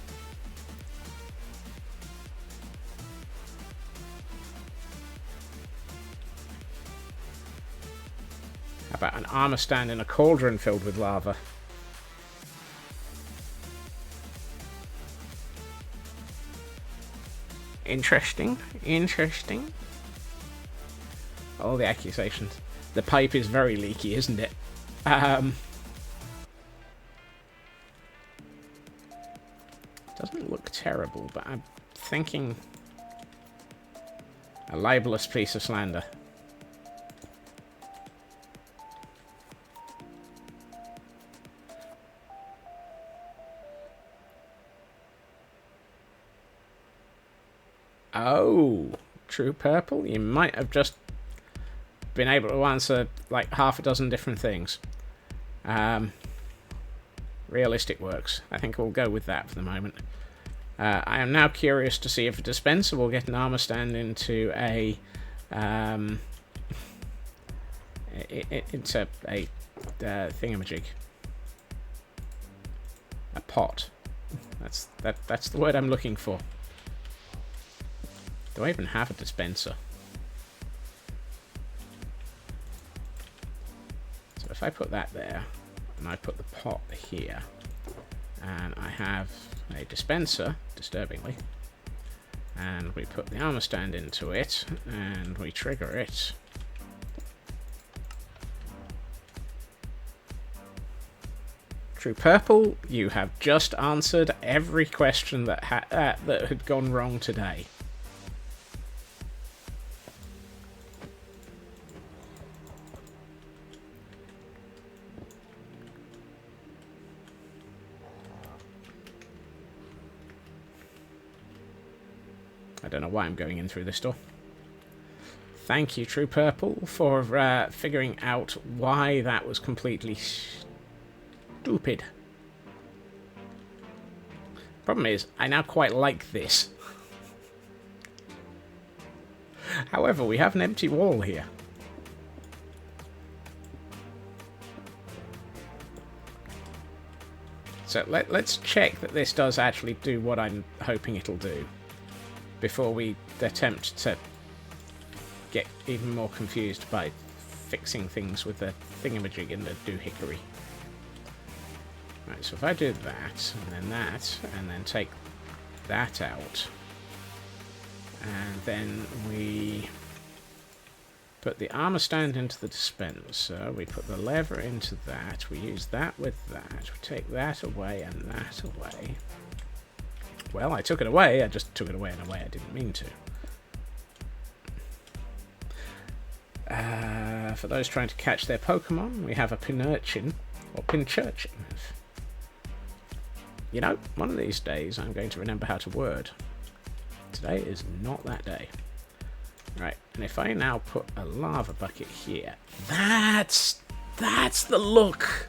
How about an armor stand in a cauldron filled with lava? Interesting. Interesting. All the accusations. The pipe is very leaky, isn't it? Doesn't look terrible, but I'm thinking a libelous piece of slander. Oh, True Purple, you might have just been able to answer like half a dozen different things. Realistic works. I think we'll go with that for the moment. I am now curious to see if a dispenser will get an armor stand into a into a thingamajig. A pot. That's the word I'm looking for. Do I even have a dispenser? So if I put that there, and I put the pot here, and I have a dispenser, disturbingly, and we put the armor stand into it, and we trigger it. True Purple, you have just answered every question that had gone wrong today. I don't know why I'm going in through this door. Thank you, True Purple, for figuring out why that was completely stupid. Problem is, I now quite like this. However, we have an empty wall here. So let's check that this does actually do what I'm hoping it'll do before we attempt to get even more confused by fixing things with the thingamajig and the doohickory. Right, so if I do that, and then take that out, and then we put the armor stand into the dispenser, we put the lever into that, we use that with that, we take that away and that away. Well, I took it away, I just took it away in a way I didn't mean to. For those trying to catch their Pokemon, we have a Pinurchin, or Pinchurchin. You know, one of these days I'm going to remember how to word. Today is not that day. Right, and if I now put a lava bucket here, that's the look!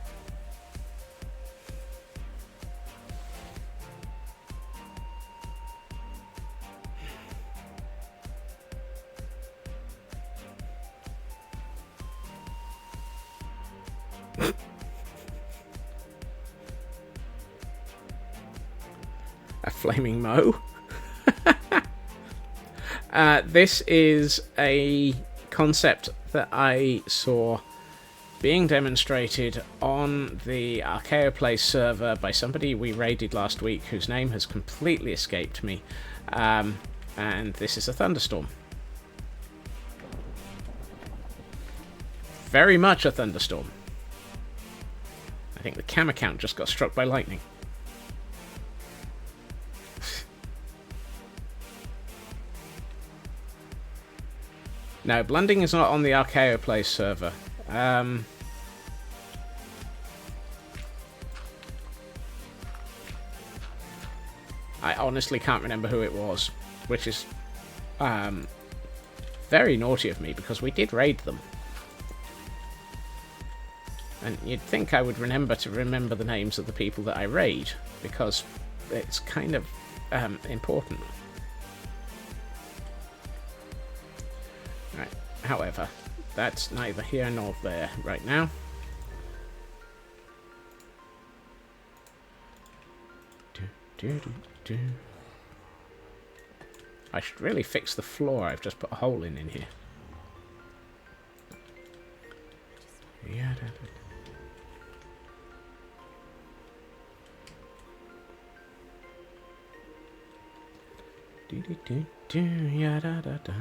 A flaming moe. This is a concept that I saw being demonstrated on the Archaeoplace server by somebody we raided last week whose name has completely escaped me. And this is a thunderstorm. Very much a thunderstorm. I think the cam account just got struck by lightning. No, blending is not on the Archaeoplace server. I honestly can't remember who it was, which is very naughty of me because we did raid them. And you'd think I would remember the names of the people that I raid, because it's kind of important. Right. However, that's neither here nor there right now. I should really fix the floor I've just put a hole in here. Yeah. Yeah, da, da, da.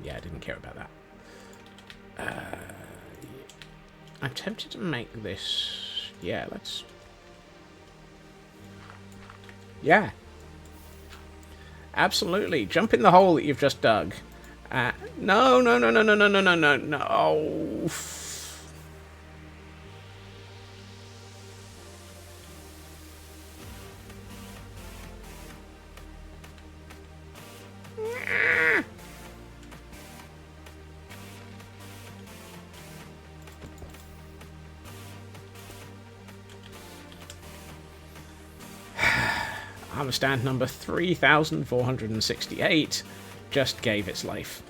Yeah, I didn't care about that. I'm tempted to make this... Yeah, let's... Yeah. Absolutely. Jump in the hole that you've just dug. No, no, no, no, no, no, no, no, no, no. Oh. Armor stand number 3468 just gave its life.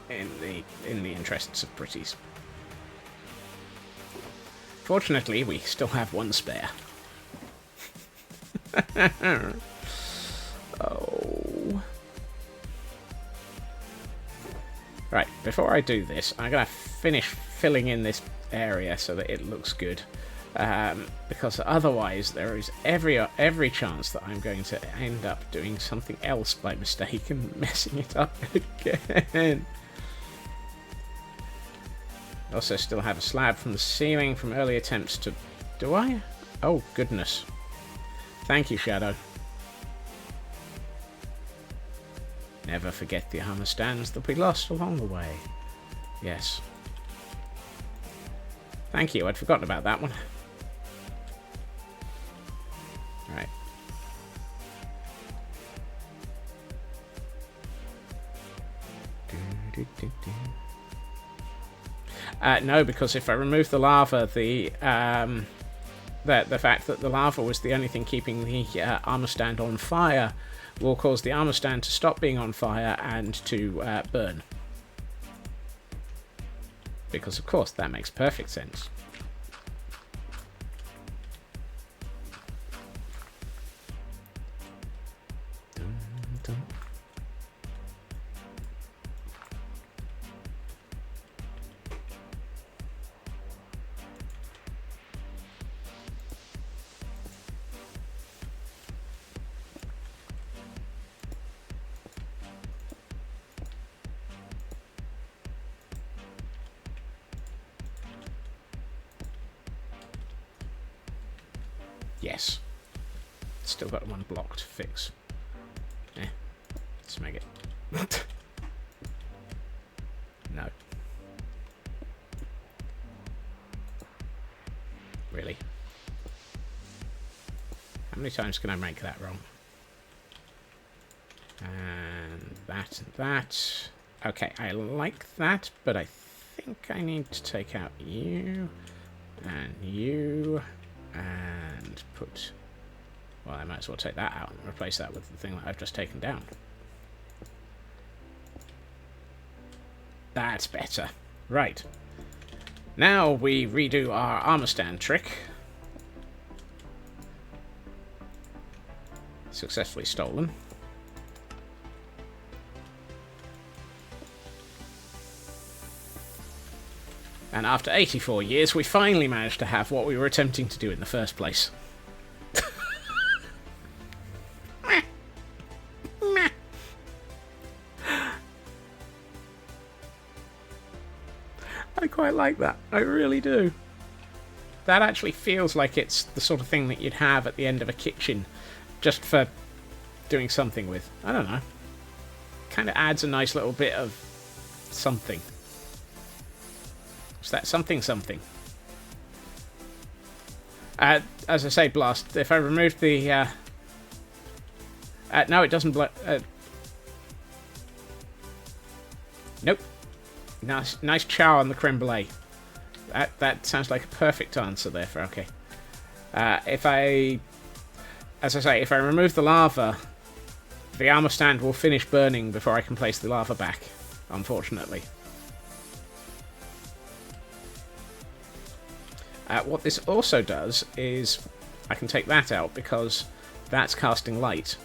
In the interests of pretties. Fortunately, we still have one spare. Oh. Right, before I do this, I'm going to finish filling in this area so that it looks good. Because otherwise there is every chance that I'm going to end up doing something else by mistake and messing it up again. Also still have a slab from the ceiling from early attempts to... Do I? Oh, goodness. Thank you, Shadow. Never forget the armor stands that we lost along the way. Yes. Thank you, I'd forgotten about that one. Right. No, because if I remove the lava, the fact that the lava was the only thing keeping the armor stand on fire will cause the armor stand to stop being on fire and to burn. Because, of course, that makes perfect sense. Yes. Still got one block to fix. Let's make it. No. Really? How many times can I make that wrong? And that and that. Okay, I like that, but I think I need to take out you and you. And put... Well, I might as well take that out and replace that with the thing that I've just taken down. That's better. Right. Now we redo our armor stand trick. Successfully stolen. And after 84 years, we finally managed to have what we were attempting to do in the first place. I quite like that. I really do. That actually feels like it's the sort of thing that you'd have at the end of a kitchen, just for doing something with. I don't know. Kind of adds a nice little bit of something. Is that something? As I say, Blast, if I remove the... no, it doesn't... Nope. Nice chow on the creme brulee. That sounds like a perfect answer there for... Okay. If I... As I say, if I remove the lava, the armor stand will finish burning before I can place the lava back, unfortunately. What this also does is I can take that out because that's casting light.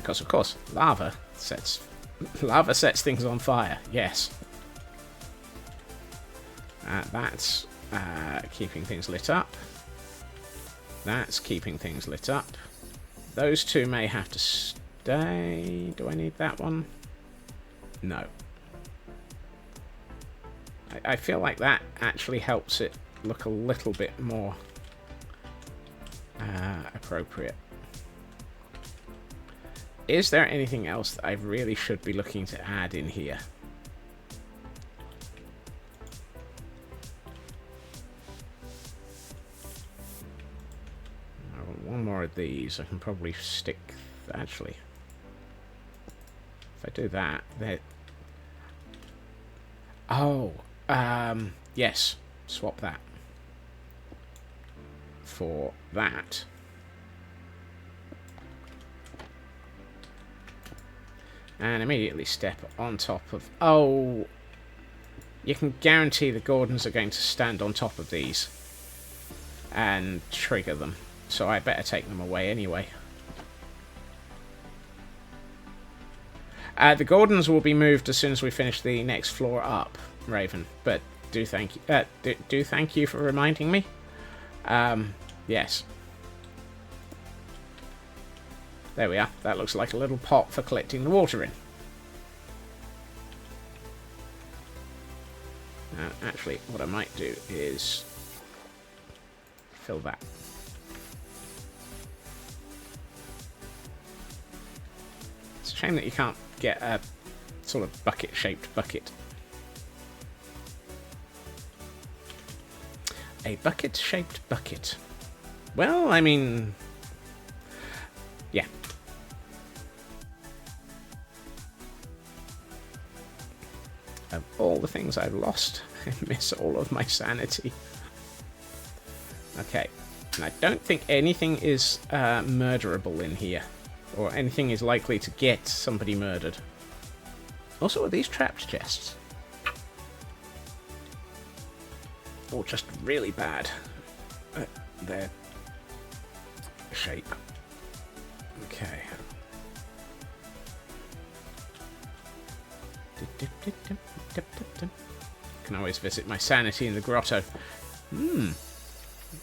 because, of course, lava sets things on fire. Yes. That's keeping things lit up. That's keeping things lit up. Those two may have to stay. Do I need that one? No. I feel like that actually helps it look a little bit more appropriate. Is there anything else that I really should be looking to add in here? One more of these. I can probably stick... Actually, if I do that, then... Oh, yes. Swap that for that. And immediately step on top of... Oh! You can guarantee the Gordons are going to stand on top of these and trigger them. So I better take them away anyway. The Gordons will be moved as soon as we finish the next floor up, Raven. But do thank you. Do thank you for reminding me. Yes. There we are. That looks like a little pot for collecting the water in. Actually, what I might do is fill that. It's a shame that you can't get a sort of bucket-shaped bucket. A bucket-shaped bucket. Well, I mean... yeah. Of all the things I've lost, I miss all of my sanity. Okay. And I don't think anything is murderable in here. Or anything is likely to get somebody murdered. Also, are these trapped chests? Or just really bad at their shape. Okay. Can always visit my sanity in the grotto.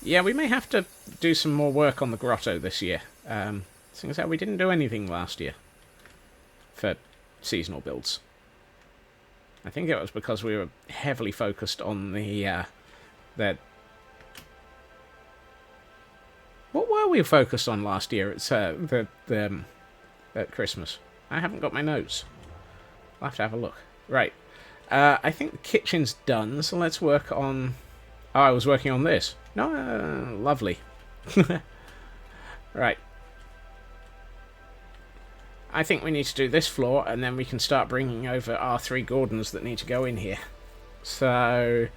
Yeah, we may have to do some more work on the grotto this year. Seeing as how we didn't do anything last year for seasonal builds. I think it was because we were heavily focused on the what were we focused on last year? It's at Christmas. I haven't got my notes. I'll have to have a look. Right. I think the kitchen's done, so let's work on... Oh, I was working on this. No, lovely. Right. I think we need to do this floor, and then we can start bringing over our 3 Gordons that need to go in here. So,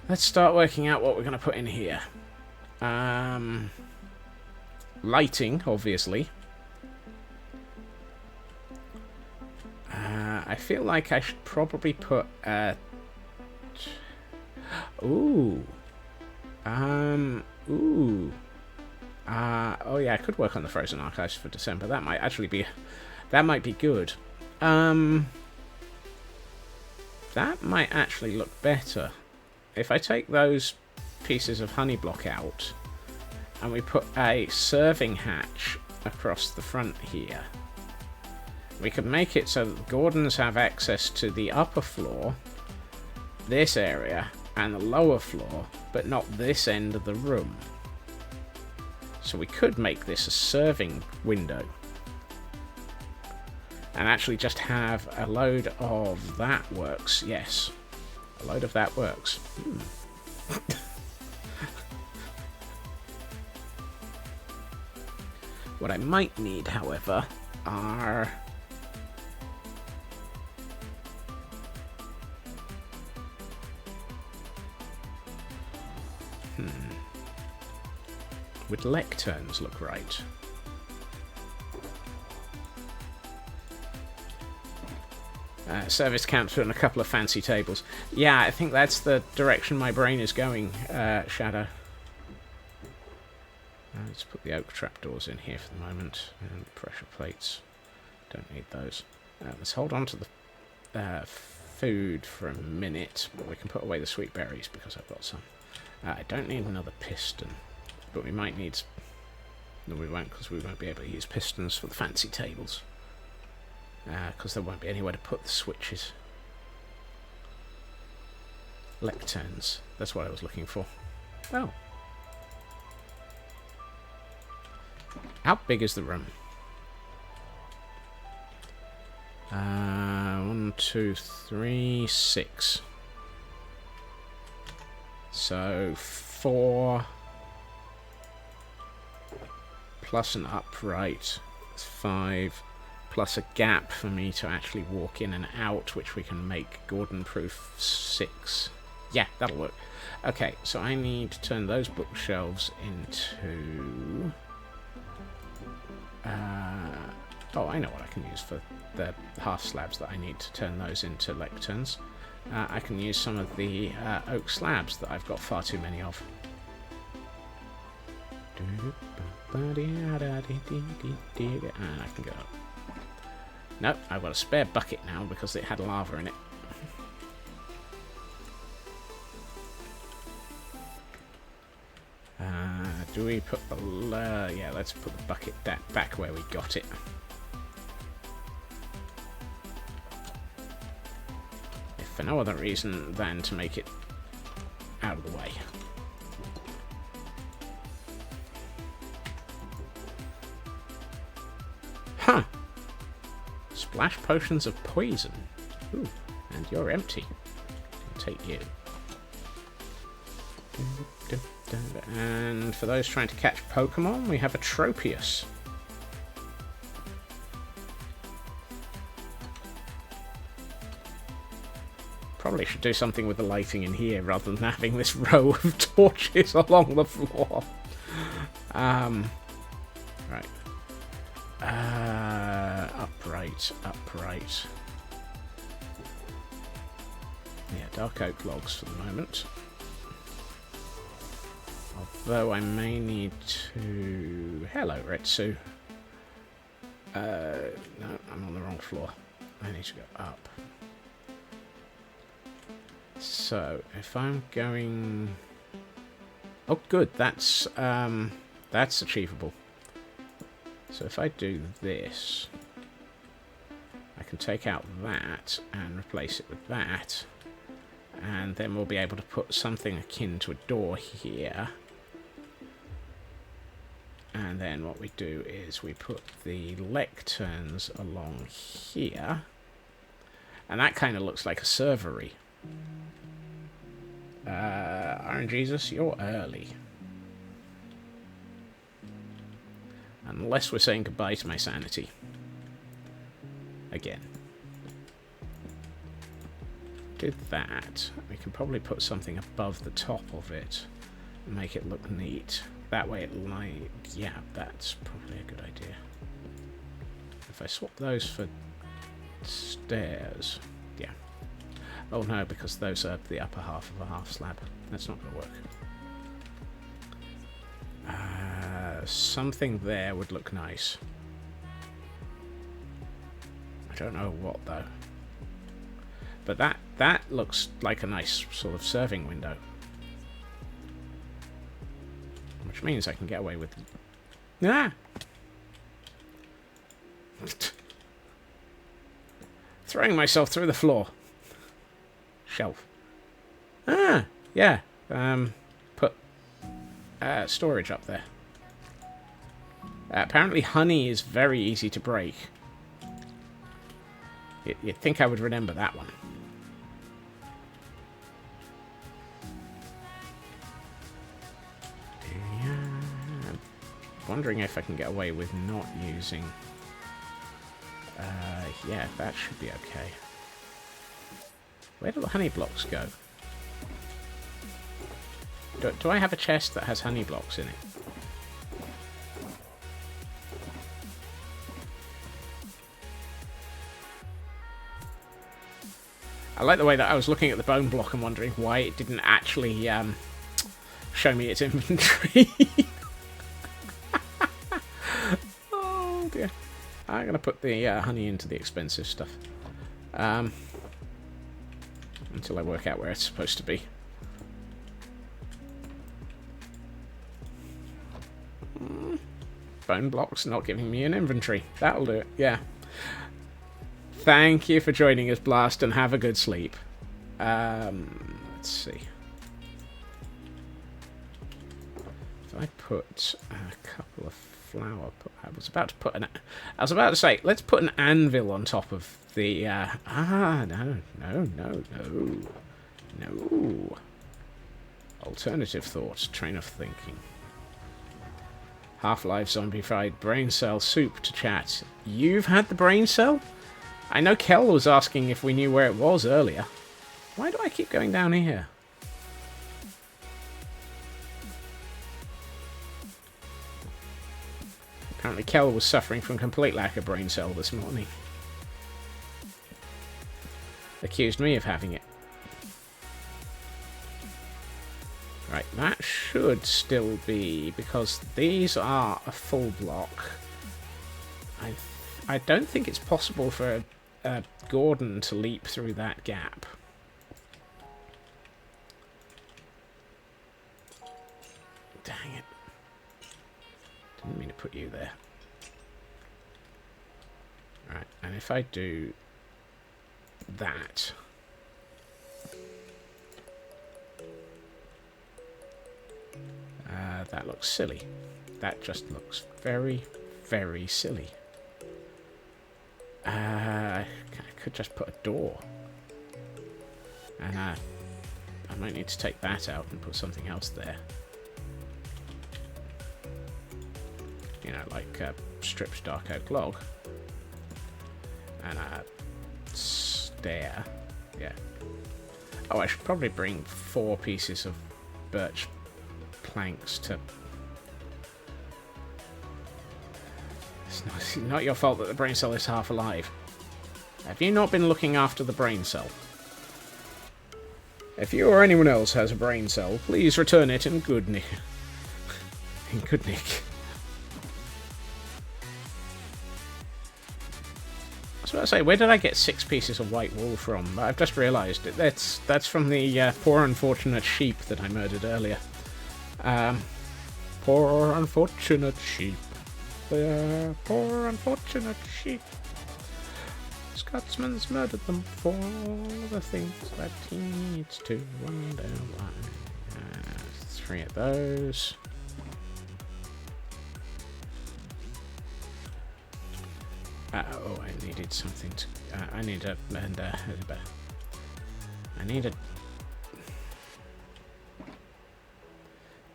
let's start working out what we're going to put in here. Lighting, obviously. I feel like I should probably put a... Ooh. Ooh. Oh yeah, I could work on the Frozen Archives for December. That might actually be... That might be good. That might actually look better. If I take those pieces of honey block out, and we put a serving hatch across the front here, we could make it so that the Gordons have access to the upper floor, this area, and the lower floor, but not this end of the room. So we could make this a serving window. And actually just have a load of that works. Yes. A load of that works. What I might need, however, are... Would lecterns look right? Service counter and a couple of fancy tables. Yeah, I think that's the direction my brain is going, Shadow. Let's put the oak trapdoors in here for the moment. And pressure plates. Don't need those. Let's hold on to the food for a minute. But we can put away the sweet berries because I've got some. I don't need another piston. But we might need... No, we won't, because we won't be able to use pistons for the fancy tables. Because there won't be anywhere to put the switches. Lecterns. That's what I was looking for. Oh. How big is the room? 1, 2, 3, 6. So 4 plus an upright is 5 plus a gap for me to actually walk in and out, which we can make Gordon-proof 6. Yeah, that'll work. Okay, so I need to turn those bookshelves into... oh, I know what I can use for the half slabs that I need to turn those into lecterns. I can use some of the oak slabs that I've got far too many of. And I can go up. Nope, I've got a spare bucket now because it had lava in it. Do we put the... yeah, let's put the bucket back where we got it. If for no other reason than to make it out of the way. Huh. Splash potions of poison. Ooh, and you're empty. I'll take you. And for those trying to catch Pokemon, we have a Tropius. Probably should do something with the lighting in here rather than having this row of torches along the floor. Right. Upright. Yeah, dark oak logs for the moment. Although I may need to... Hello, Retsu. No, I'm on the wrong floor. I need to go up. So, if I'm going... Oh, good. That's achievable. So if I do this, I can take out that and replace it with that. And then we'll be able to put something akin to a door here. And then what we do is we put the lecterns along here. And that kind of looks like a servery. Iron Jesus, you're early. Unless we're saying goodbye to my sanity. Again. Do that. We can probably put something above the top of it and make it look neat. That way it light. Yeah, that's probably a good idea. If I swap those for stairs. Yeah. Oh no, because those are the upper half of a half slab. That's not going to work. Something there would look nice. I don't know what though. But that looks like a nice sort of serving window. Which means I can get away with... Ah! Throwing myself through the floor. Shelf. Ah! Yeah. Put storage up there. Apparently honey is very easy to break. You'd think I would remember that one. I'm wondering if I can get away with not using... yeah, that should be okay. Where do the honey blocks go? Do I have a chest that has honey blocks in it? I like the way that I was looking at the bone block and wondering why it didn't actually show me its inventory. going to put the honey into the expensive stuff. Until I work out where it's supposed to be. Bone blocks not giving me an inventory. That'll do it, yeah. Thank you for joining us, Blast, and have a good sleep. Let's see. If I put a couple of flower... I was about to say, let's put an anvil on top of the... no. Alternative thoughts, train of thinking. Half-life zombified brain cell soup to chat. You've had the brain cell? I know Kel was asking if we knew where it was earlier. Why do I keep going down here? Apparently Kel was suffering from complete lack of brain cell this morning. Accused me of having it. Right, that should still be, because these are a full block. I don't think it's possible for Gordon to leap through that gap. Dang it. Didn't mean to put you there. Right, and if I do that... that looks silly. That just looks very, very silly. I could just put a door. And I might need to take that out and put something else there. You know, like a stripped dark oak log. And a stair. Yeah. Oh, I should probably bring 4 pieces of birch planks to... It's not your fault that the brain cell is half alive. Have you not been looking after the brain cell? If you or anyone else has a brain cell, please return it in good nick. In good nick. I was about to say, where did I get 6 pieces of white wool from? I've just realised it. That's from the poor unfortunate sheep that I murdered earlier. Poor unfortunate sheep. They're poor unfortunate sheep. Scotsman's murdered them for the things that he needs to wonder why. 3 of those. Oh, I needed something to... I need a... I need a...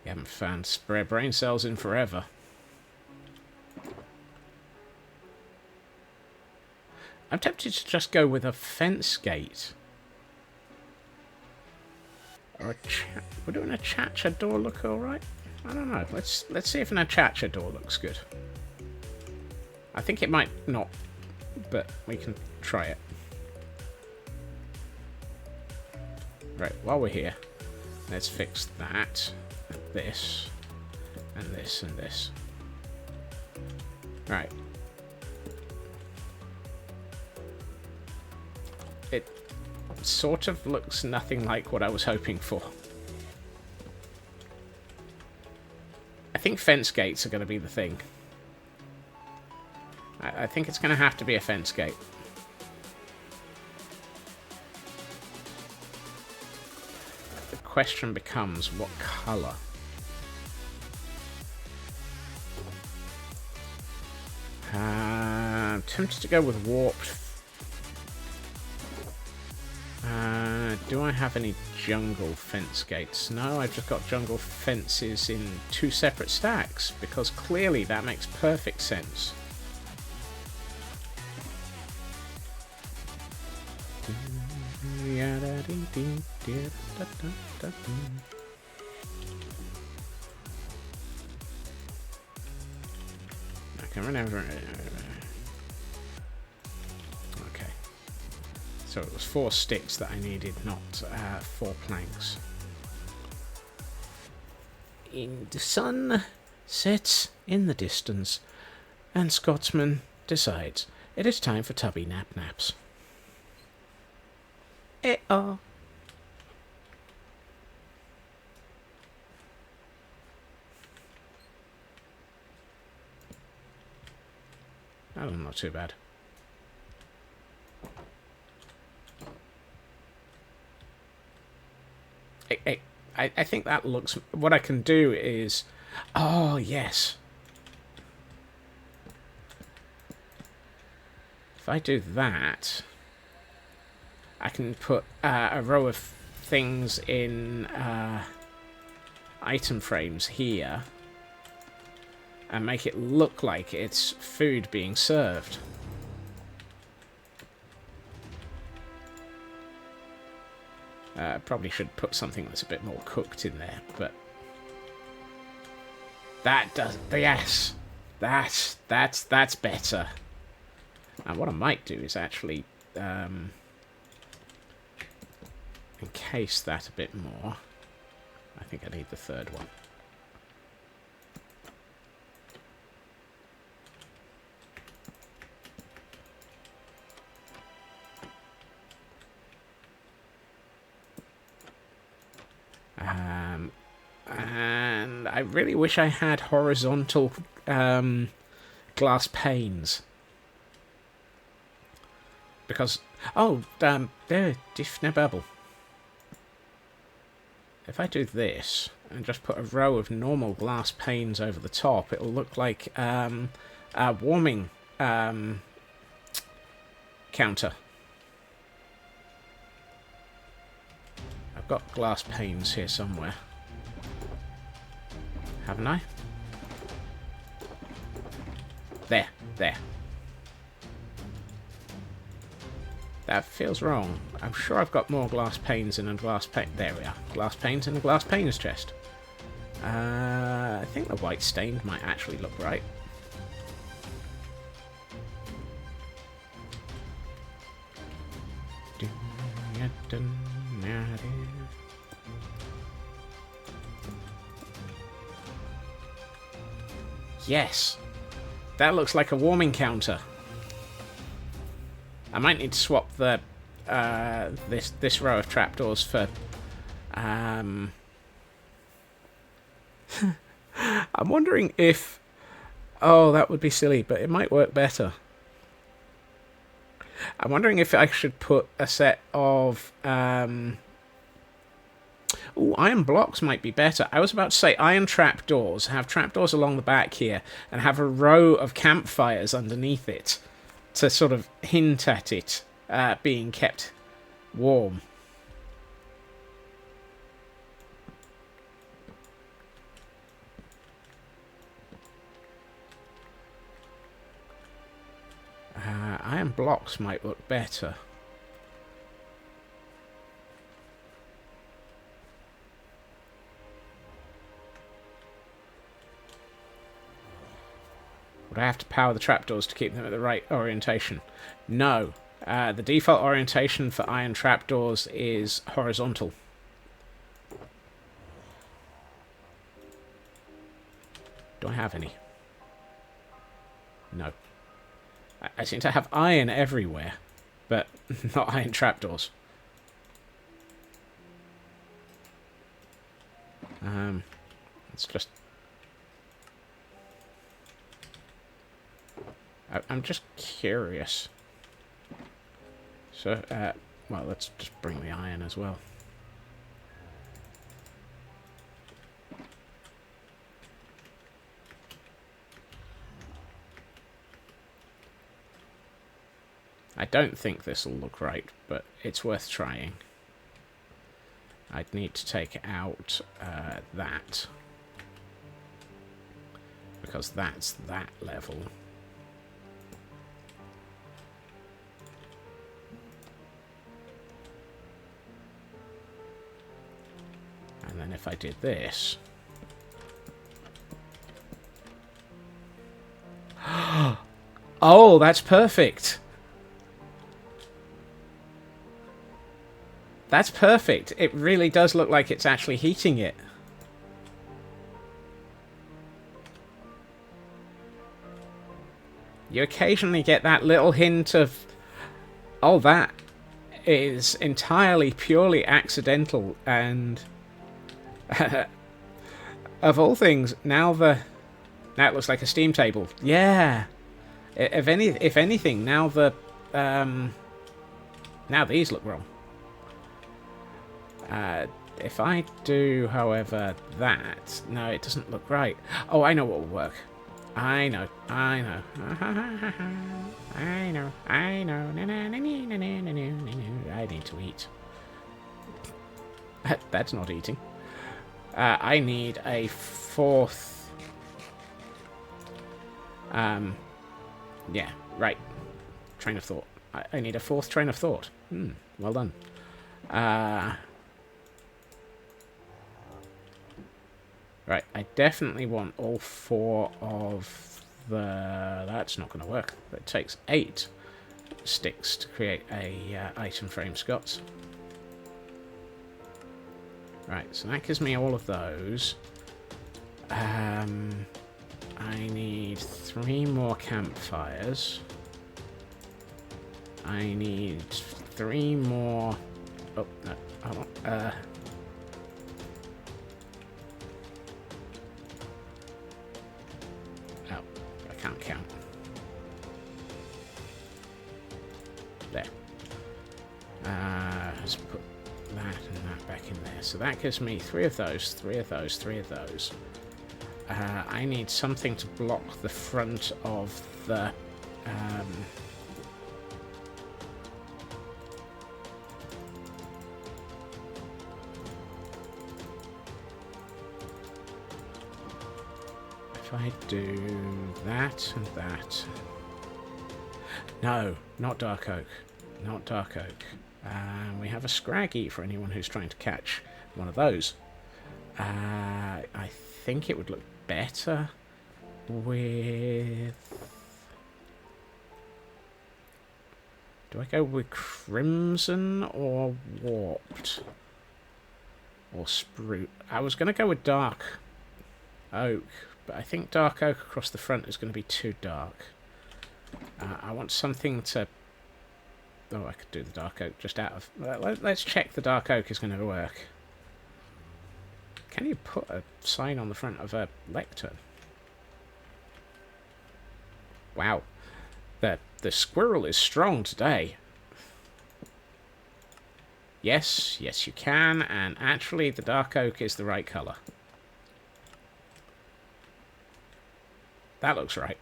You haven't found spare brain cells in forever. I'm tempted to just go with a fence gate. Or a would an achacha door look alright? I don't know. Let's see if an achacha door looks good. I think it might not, but we can try it. Right, while we're here, let's fix that, and this, and this, and this. Right. It sort of looks nothing like what I was hoping for. I think fence gates are going to be the thing. I think it's going to have to be a fence gate. The question becomes, what colour? I'm tempted to go with warped. Do I have any jungle fence gates? No, I've just got jungle fences in 2 separate stacks, because clearly that makes perfect sense. I can remember. Okay. So it was 4 sticks that I needed, not 4 planks. The sun sets in the distance, and Scotsman decides it is time for tubby naps. Oh. Oh, not too bad. I think that looks... What I can do is... Oh, yes. If I do that, I can put a row of things in item frames here and make it look like it's food being served. Probably should put something that's a bit more cooked in there, but that does... Yes! That's better. And what I might do is actually encase that a bit more. I think I need the third one. And I really wish I had horizontal glass panes. Because... Oh, there, bubble. If I do this, and just put a row of normal glass panes over the top, it'll look like a warming counter. I've got glass panes here somewhere. Haven't I? There. That feels wrong. I'm sure I've got more glass panes in a glass pane. There we are. Glass panes in a glass panes chest. I think the white stained might actually look right. Yes! That looks like a warming counter. I might need to swap the this row of trapdoors for I'm wondering if... Oh, that would be silly, but it might work better. I'm wondering if I should put a set of Ooh, iron blocks might be better. I was about to say iron trapdoors. Have trapdoors along the back here and have a row of campfires underneath it to sort of hint at it being kept warm. Iron blocks might look better. Would I have to power the trapdoors to keep them at the right orientation? No. The default orientation for iron trapdoors is horizontal. Do I have any? No. I seem to have iron everywhere, but not iron trapdoors. It's just... I'm just curious. So, well, let's just bring the iron as well. I don't think this will look right, but it's worth trying. I'd need to take out that. Because that's that level. And then if I did this... Oh, that's perfect! That's perfect. It really does look like it's actually heating it. you occasionally get that little hint of, oh, that is entirely, purely accidental, and of all things, now it looks like a steam table. Yeah. If anything, now now these look wrong. If I do, however, that... No, it doesn't look right. Oh, I know what will work. I know. I know. I need to eat. That's not eating. I need a fourth... Yeah, right. Train of thought. I need a fourth train of thought. Well done. Right, I definitely want all 4 of the... That's not going to work. It takes 8 sticks to create a item frame, Scots. Right, so that gives me all of those. I need 3 more campfires. I need 3 more... Oh, no, hold on. Can't count. There. Let's put that and that back in there. So that gives me 3 of those, 3 of those, 3 of those. I need something to block the front of the... If I do that and that... No, not dark oak. Not dark oak. We have a scraggy for anyone who's trying to catch one of those. I think it would look better with... Do I go with crimson or warped? Or spruce? I was going to go with dark oak, but I think dark oak across the front is going to be too dark. I want something to... Oh, I could do the dark oak just out of... Let's check the dark oak is going to work. Can you put a sign on the front of a lectern? Wow. The squirrel is strong today. Yes, yes you can, and actually the dark oak is the right colour. That looks right.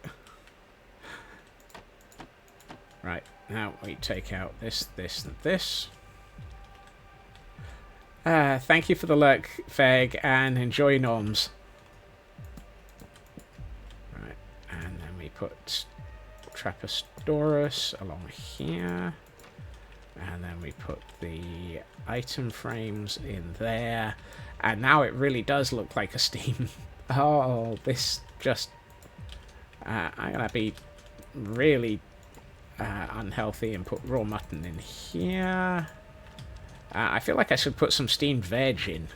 Right, now we take out this, this, and this. Thank you for the lurk, Feg, and enjoy Noms. Right, and then we put Trapestosaurus along here. And then we put the item frames in there. And now it really does look like a steam. Oh, this just... I'm going to be really unhealthy and put raw mutton in here. I feel like I should put some steamed veg in.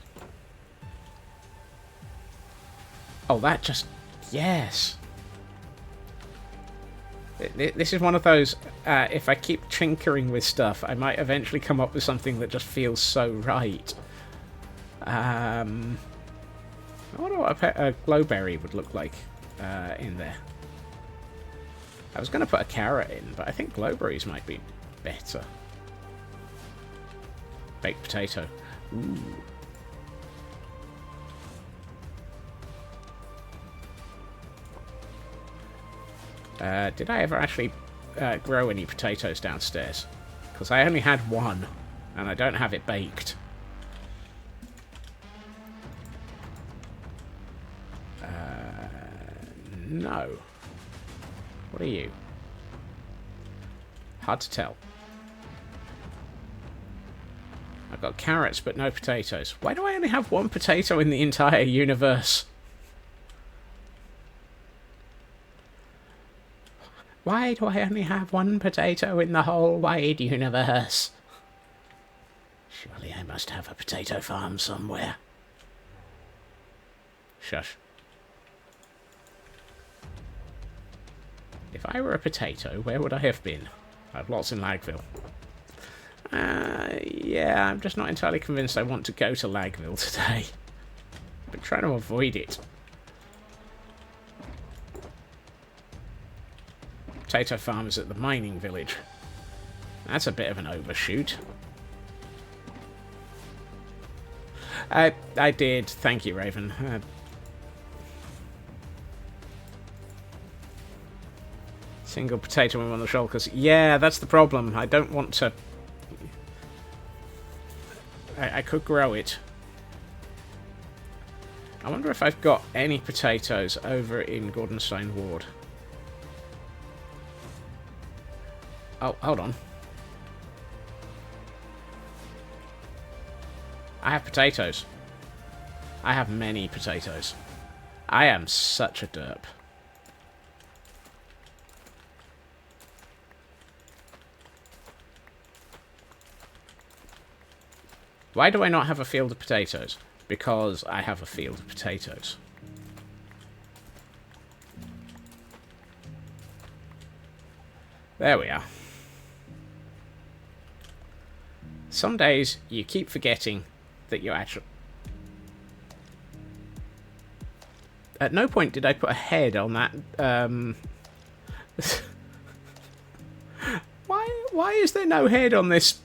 Oh, that just... Yes. This is one of those, if I keep tinkering with stuff, I might eventually come up with something that just feels so right. I wonder what a glowberry would look like in there. I was going to put a carrot in, but I think glowberries might be better. Baked potato. Ooh. Did I ever actually grow any potatoes downstairs? Because I only had one, and I don't have it baked. No. What are you? Hard to tell. I've got carrots, but no potatoes. Why do I only have one potato in the entire universe? Why do I only have one potato in the whole wide universe? Surely I must have a potato farm somewhere. Shush. If I were a potato, where would I have been? I have lots in Lagville. Yeah, I'm just not entirely convinced I want to go to Lagville today. I've been trying to avoid it. Potato farmers at the mining village. That's a bit of an overshoot. I did. Thank you, Raven. Single potato with one of the shulkers. Yeah, that's the problem. I don't want to... I could grow it. I wonder if I've got any potatoes over in Gordonstein Ward. Oh, hold on. I have potatoes. I have many potatoes. I am such a derp. Why do I not have a field of potatoes? Because I have a field of potatoes. There we are. Some days you keep forgetting that you actually... At no point did I put a head on that... Why is there no head on this?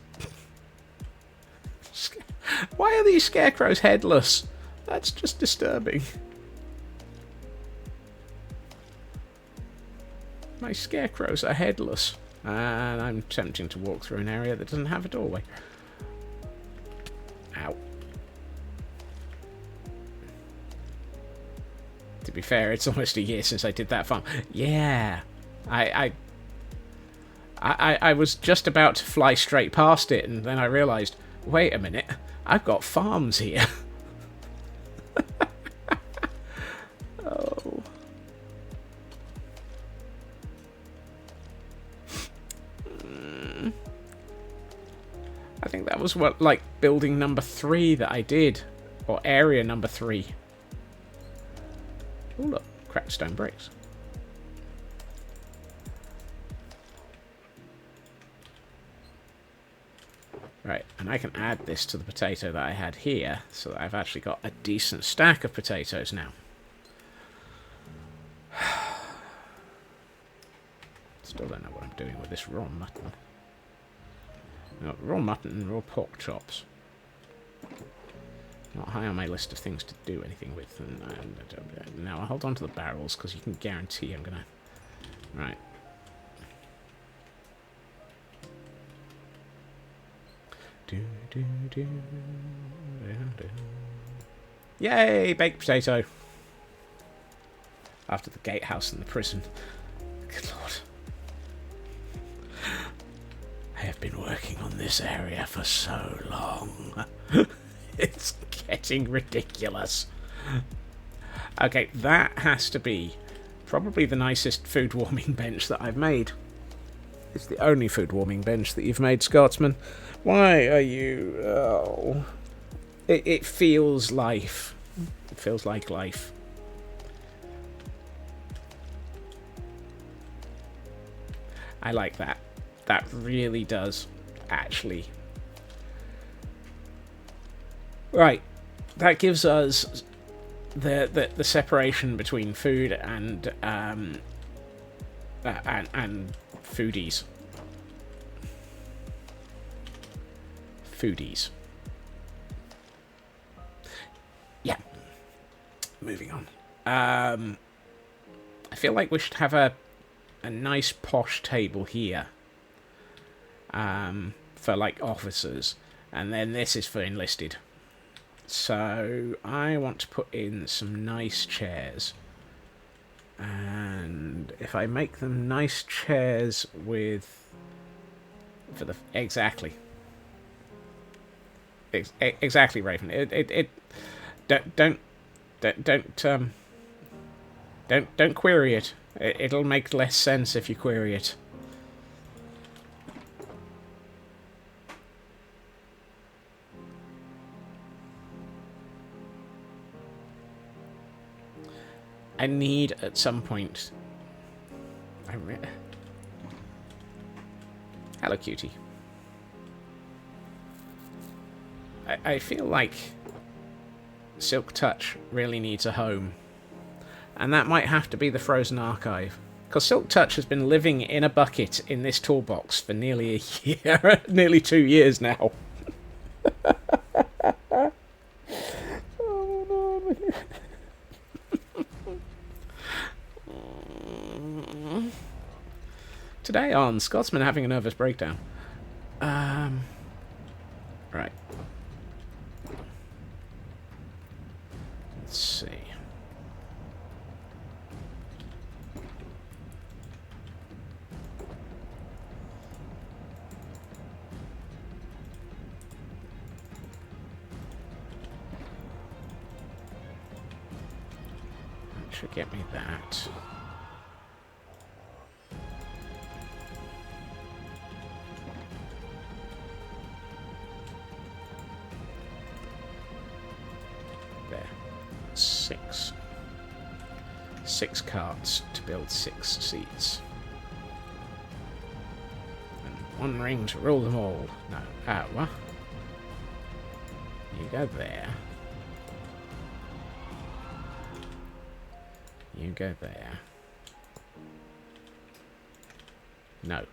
Why are these scarecrows headless? That's just disturbing. My scarecrows are headless. And I'm attempting to walk through an area that doesn't have a doorway. Ow. To be fair, it's almost a year since I did that farm. Yeah. I was just about to fly straight past it, and then I realised, wait a minute, I've got farms here. Oh. I think that was what, like, building number 3 that I did. Or area number 3. Oh, look, cracked stone bricks. Right, and I can add this to the potato that I had here, so that I've actually got a decent stack of potatoes now. Still don't know what I'm doing with this raw mutton. No, raw mutton and raw pork chops. Not high on my list of things to do anything with. And now I'll hold on to the barrels, because you can guarantee I'm going to... Right. Yay, baked potato. After the gatehouse and the prison. Good lord. I have been working on this area for so long. It's getting ridiculous. Okay, that has to be probably the nicest food warming bench that I've made. It's the only food warming bench that you've made, Scotsman. Why are you... Oh. It feels life. It feels like life. I like that. That really does, actually. Right. That gives us the separation between food and foodies. Foodies. Yeah. Moving on. I feel like we should have a nice posh table here. For like officers. And then this is for enlisted. So I want to put in some nice chairs. And if I make them nice chairs with... For the... Exactly. Exactly, Raven. Don't query it. It'll make less sense if you query it. I need at some point... Hello, cutie. I feel like Silk Touch really needs a home. And that might have to be the Frozen Archive. Because Silk Touch has been living in a bucket in this toolbox for nearly a year. Nearly 2 years now. Oh, no. Today on Scotsman having a nervous breakdown. Right. Let's see. That should get me that. Six carts to build 6 seats. And 1 ring to rule them all. No. What? You go there. You go there. No.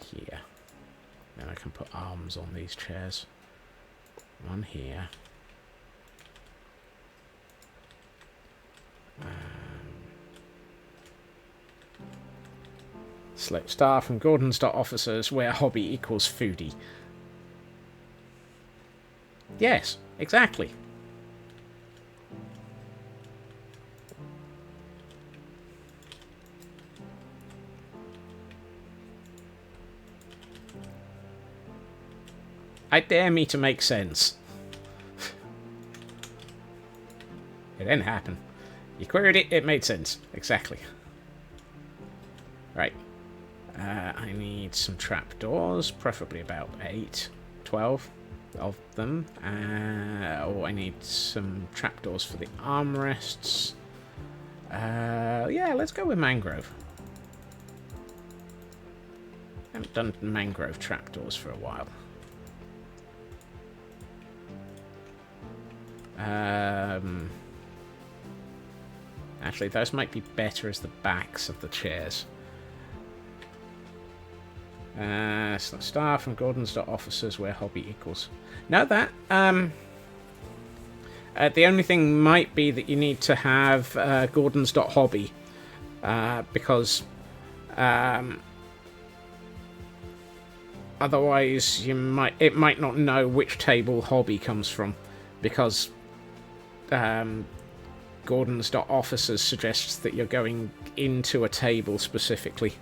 Here. Then I can put arms on these chairs. 1 here. Select staff and Gordonstein where hobby equals foodie. Yes, exactly. I dare me to make sense. It didn't happen. You queried it, it made sense. Exactly. Right. I need some trapdoors, preferably about 8, 12 of them. Oh, I need some trapdoors for the armrests. Yeah, let's go with mangrove. I haven't done mangrove trapdoors for a while. Actually, those might be better as the backs of the chairs. So staff and Gordon's.officers where hobby equals. No, that. The only thing might be that you need to have Gordon's.hobby. Because otherwise it might not know which table hobby comes from. Because Gordon's.officers suggests that you're going into a table specifically.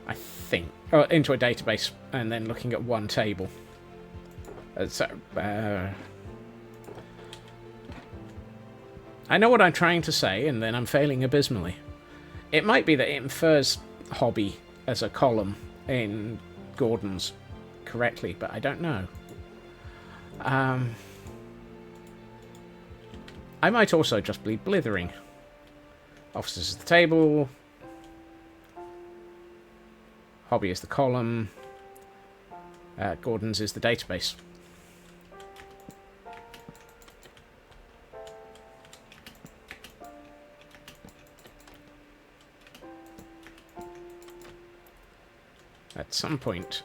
I think. Or into a database and then looking at one table. I know what I'm trying to say, and then I'm failing abysmally. It might be that it infers hobby as a column in Gordon's correctly, but I don't know. I might also just be blithering. Officers is the table. Hobby is the column. Gordon's is the database. At some point,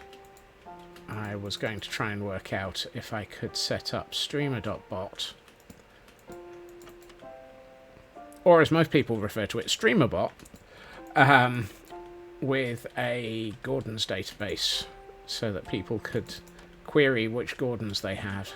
I was going to try and work out if I could set up streamer.bot. Or as most people refer to it, streamerbot. With a Gordon's database so that people could query which Gordons they had.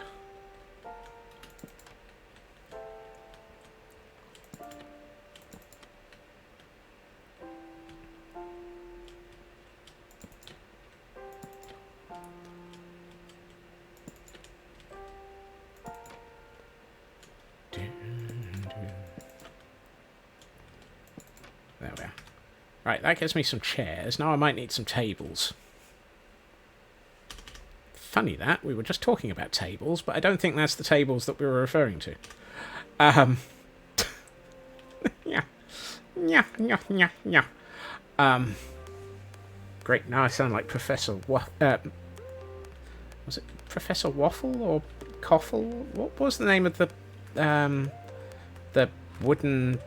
There we are. Right, that gives me some chairs. Now I might need some tables. Funny that. We were just talking about tables, but I don't think that's the tables that we were referring to. Yeah. Yeah, yeah, yeah, yeah. Great. Now I sound like Professor was it Professor Waffle or Coffle? What was the name of the wooden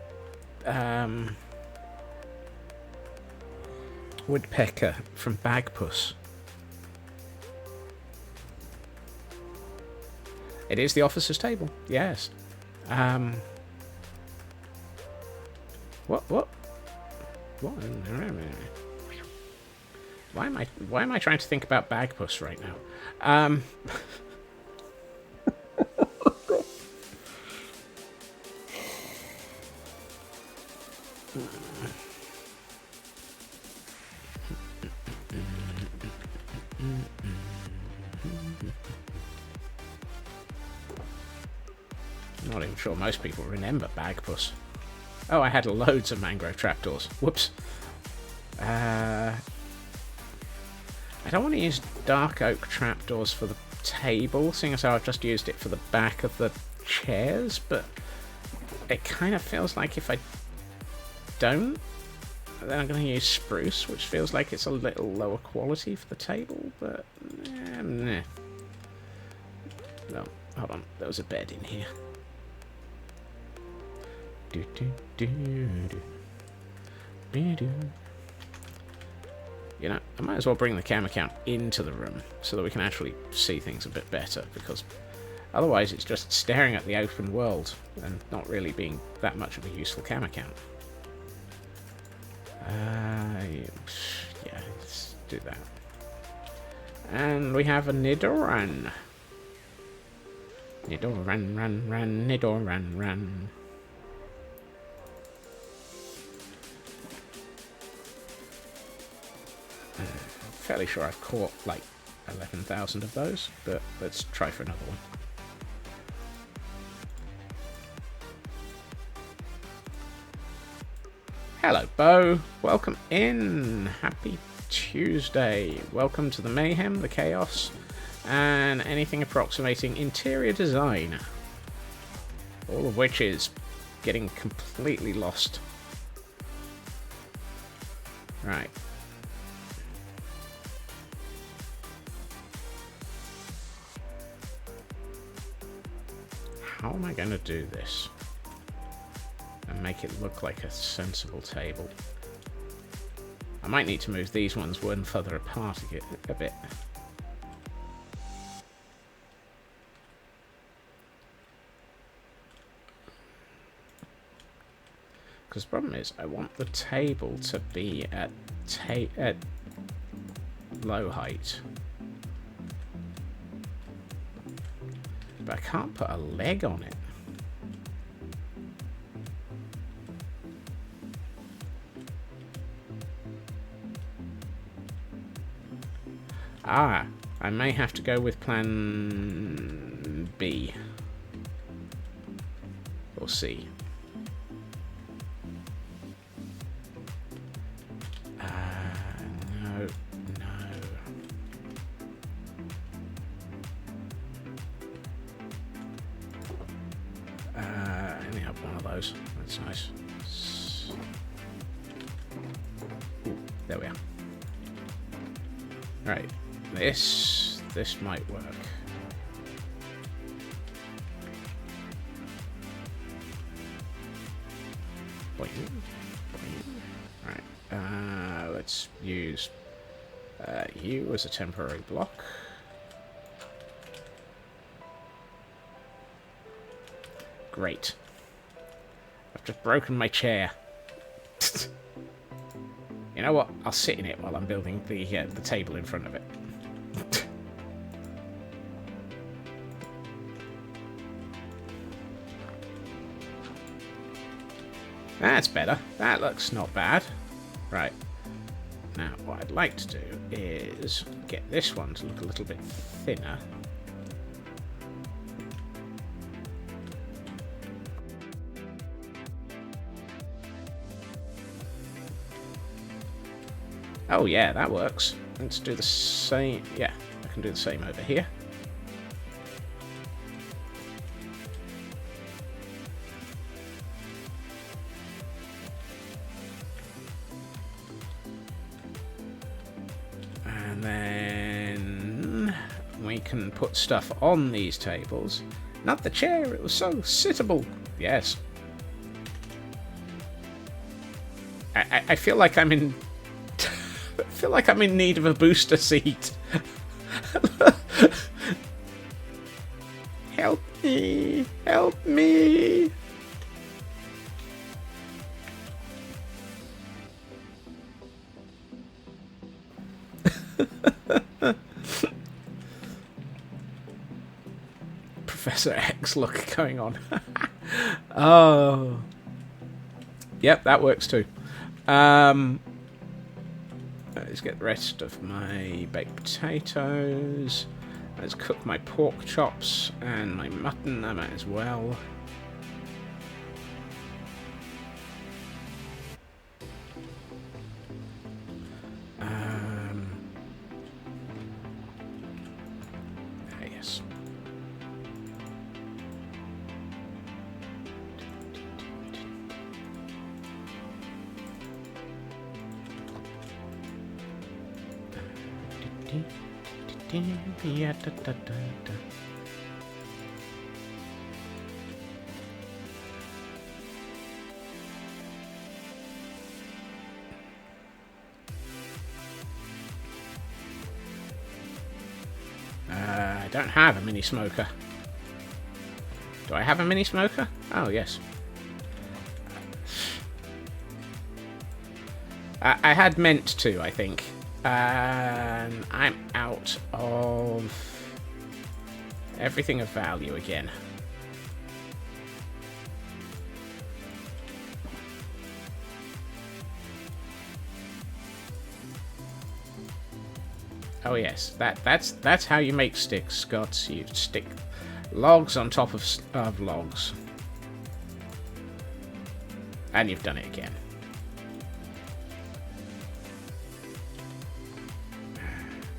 woodpecker from Bagpuss? It is the officer's table. Yes. What? Why am I trying to think about Bagpuss right now? I'm not even sure most people remember Bagpuss. Oh, I had loads of mangrove trapdoors. Whoops. I don't want to use dark oak trapdoors for the table, seeing as how I've just used it for the back of the chairs, but it kind of feels like if I don't, then I'm going to use spruce, which feels like it's a little lower quality for the table, but nah. No, hold on, there was a bed in here. You know, I might as well bring the camera count into the room so that we can actually see things a bit better, because otherwise it's just staring at the open world and not really being that much of a useful camera count. Yeah, let's do that. And we have a Nidoran. Nidoran, run, Nidoran, run. I'm fairly sure I've caught like 11,000 of those, but let's try for another one. Hello, Bo. Welcome in. Happy Tuesday. Welcome to the mayhem, the chaos, and anything approximating interior design. All of which is getting completely lost. Right. How am I going to do this and make it look like a sensible table? I might need to move these ones one further apart a bit. Because the problem is, I want the table to be at low height. But I can't put a leg on it. Ah, I may have to go with plan B. Or C. No. I only have one of those. That's nice. Ooh, there we are. Right. This might work. Boing, boing. Right. Let's use you as a temporary block. Great. I've just broken my chair. You know what? I'll sit in it while I'm building the table in front of it. That's better. That looks not bad. Right. Now, what I'd like to do is get this one to look a little bit thinner. Oh yeah, that works. Let's do the same. Yeah, I can do the same over here. can put stuff on these tables. Not the chair, it was so sittable. Yes. I feel like I'm in... I feel like I'm in need of a booster seat. Help me! Help me! Professor X look going on. Oh. Yep, that works too. Let's get the rest of my baked potatoes. Let's cook my pork chops and my mutton. I might as well. Yes. Yeah, da, da, da, da. I don't have a mini smoker. Do I have a mini smoker? Oh, yes. I had meant to, I think. And I'm out of everything of value again. Oh yes, that's how you make sticks, Scots. You stick logs on top of logs, and you've done it again.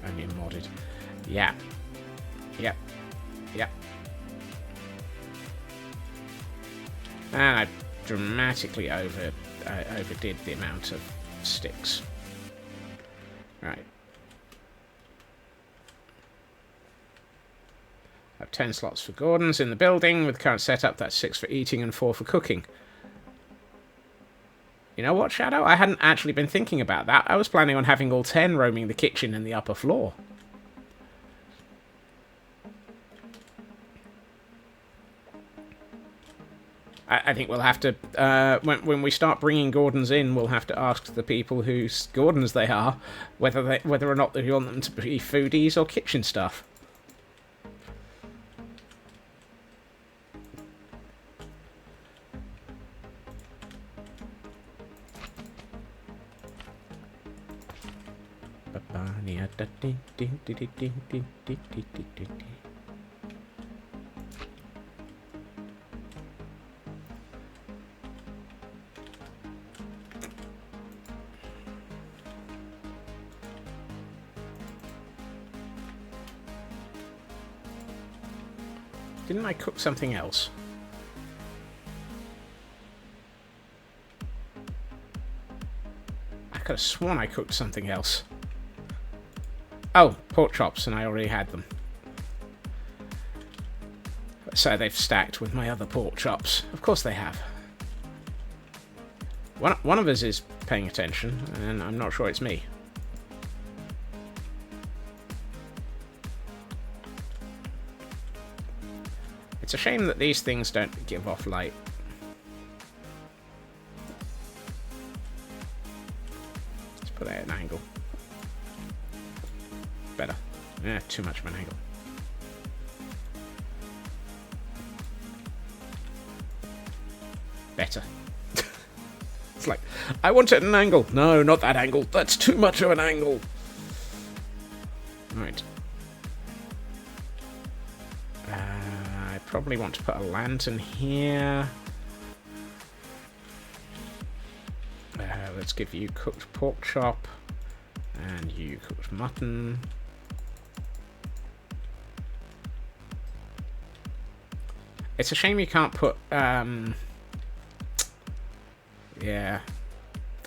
Only modded. Yeah. Yep. Yep. And I dramatically overdid the amount of sticks. Right. I have 10 slots for Gordons in the building. With the current setup, that's 6 for eating and 4 for cooking. You know what, Shadow? I hadn't actually been thinking about that. I was planning on having all 10 roaming the kitchen and the upper floor. I think we'll have to, when we start bringing Gordons in, we'll have to ask the people whose Gordons they are, whether or not they want them to be foodies or kitchen stuff. Didn't I cook something else? I could have sworn I cooked something else. Oh, pork chops, and I already had them. So they've stacked with my other pork chops. Of course they have. One of us is paying attention, and I'm not sure it's me. It's a shame that these things don't give off light. Let's put it at an angle. Better. Yeah, too much of an angle. Better. It's like, I want it at an angle. No, not that angle. That's too much of an angle. Right. I probably want to put a lantern here. Let's give you cooked pork chop. And you cooked mutton. It's a shame you can't put, yeah.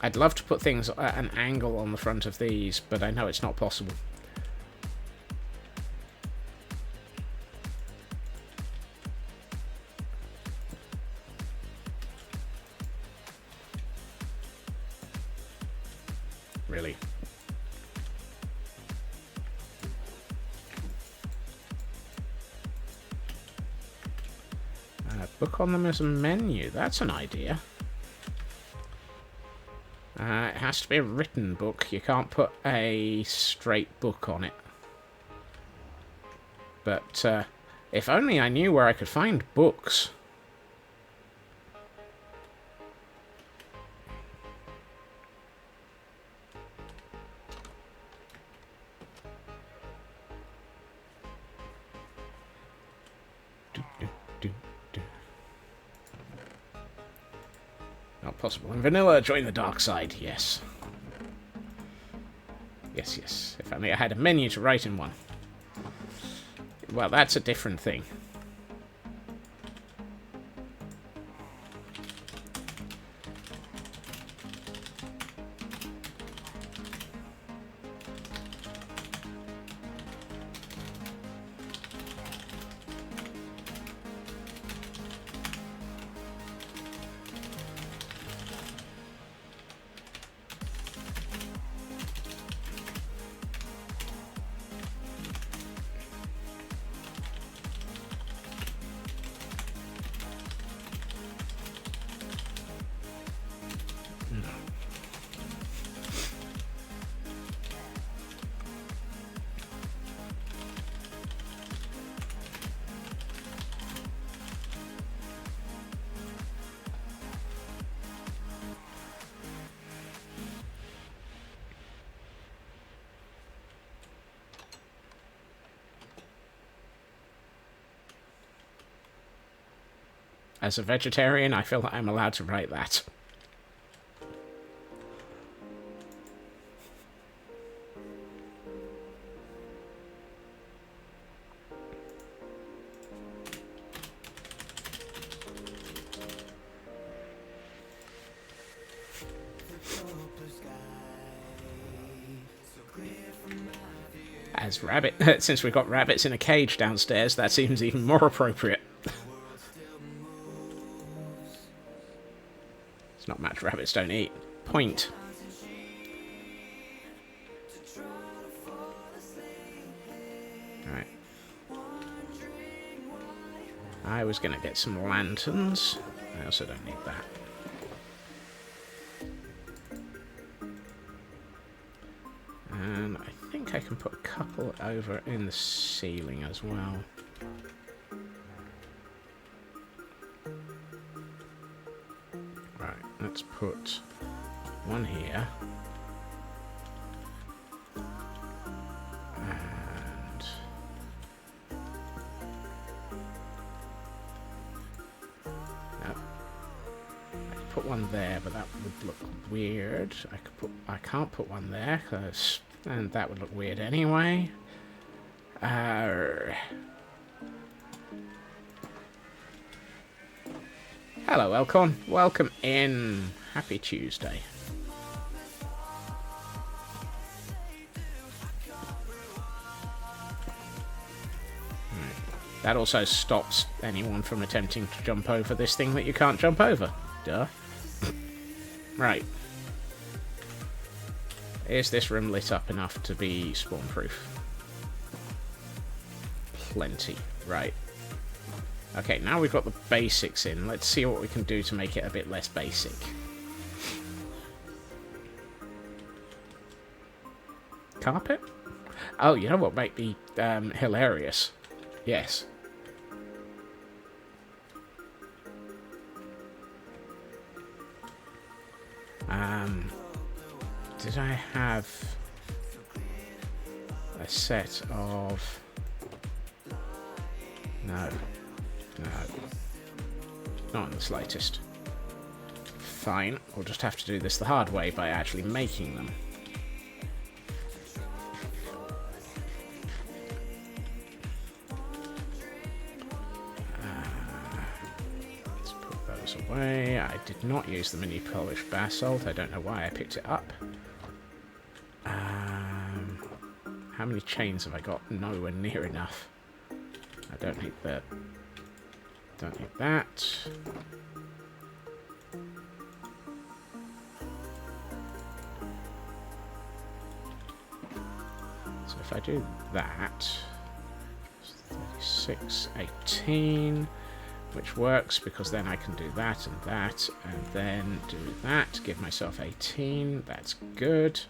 I'd love to put things at an angle on the front of these, but I know it's not possible. Book on them as a menu. That's an idea. It has to be a written book. You can't put a straight book on it. But if only I knew where I could find books. Not possible. In vanilla, join the dark side. Yes. Yes, yes. If only I had a menu to write in one. Well, that's a different thing. As a vegetarian, I feel that I'm allowed to write that. As rabbit, since we've got rabbits in a cage downstairs, that seems even more appropriate. It's not much rabbits don't eat. Point. Alright. I was going to get some lanterns. I also don't need that. And I think I can put a couple over in the ceiling as well. Right, let's put one here. And no. I could put one there, but that would look weird. I can't put one there, and that would look weird anyway. Hello, Elcon. Welcome in. Happy Tuesday. That also stops anyone from attempting to jump over this thing that you can't jump over. Duh. Right. Is this room lit up enough to be spawn-proof? Plenty. Right. Okay, now we've got the basics in. Let's see what we can do to make it a bit less basic. Carpet? Oh, you know what might be hilarious? Yes. Did I have a set of... No. No. Not in the slightest. Fine, we'll just have to do this the hard way by actually making them. Let's put those away. I did not use the mini polished basalt. I don't know why I picked it up. How many chains have I got? Nowhere near enough. I don't need that. Don't need that. So if I do that, 36, 18, which works because then I can do that, and then do that. Give myself 18. That's good.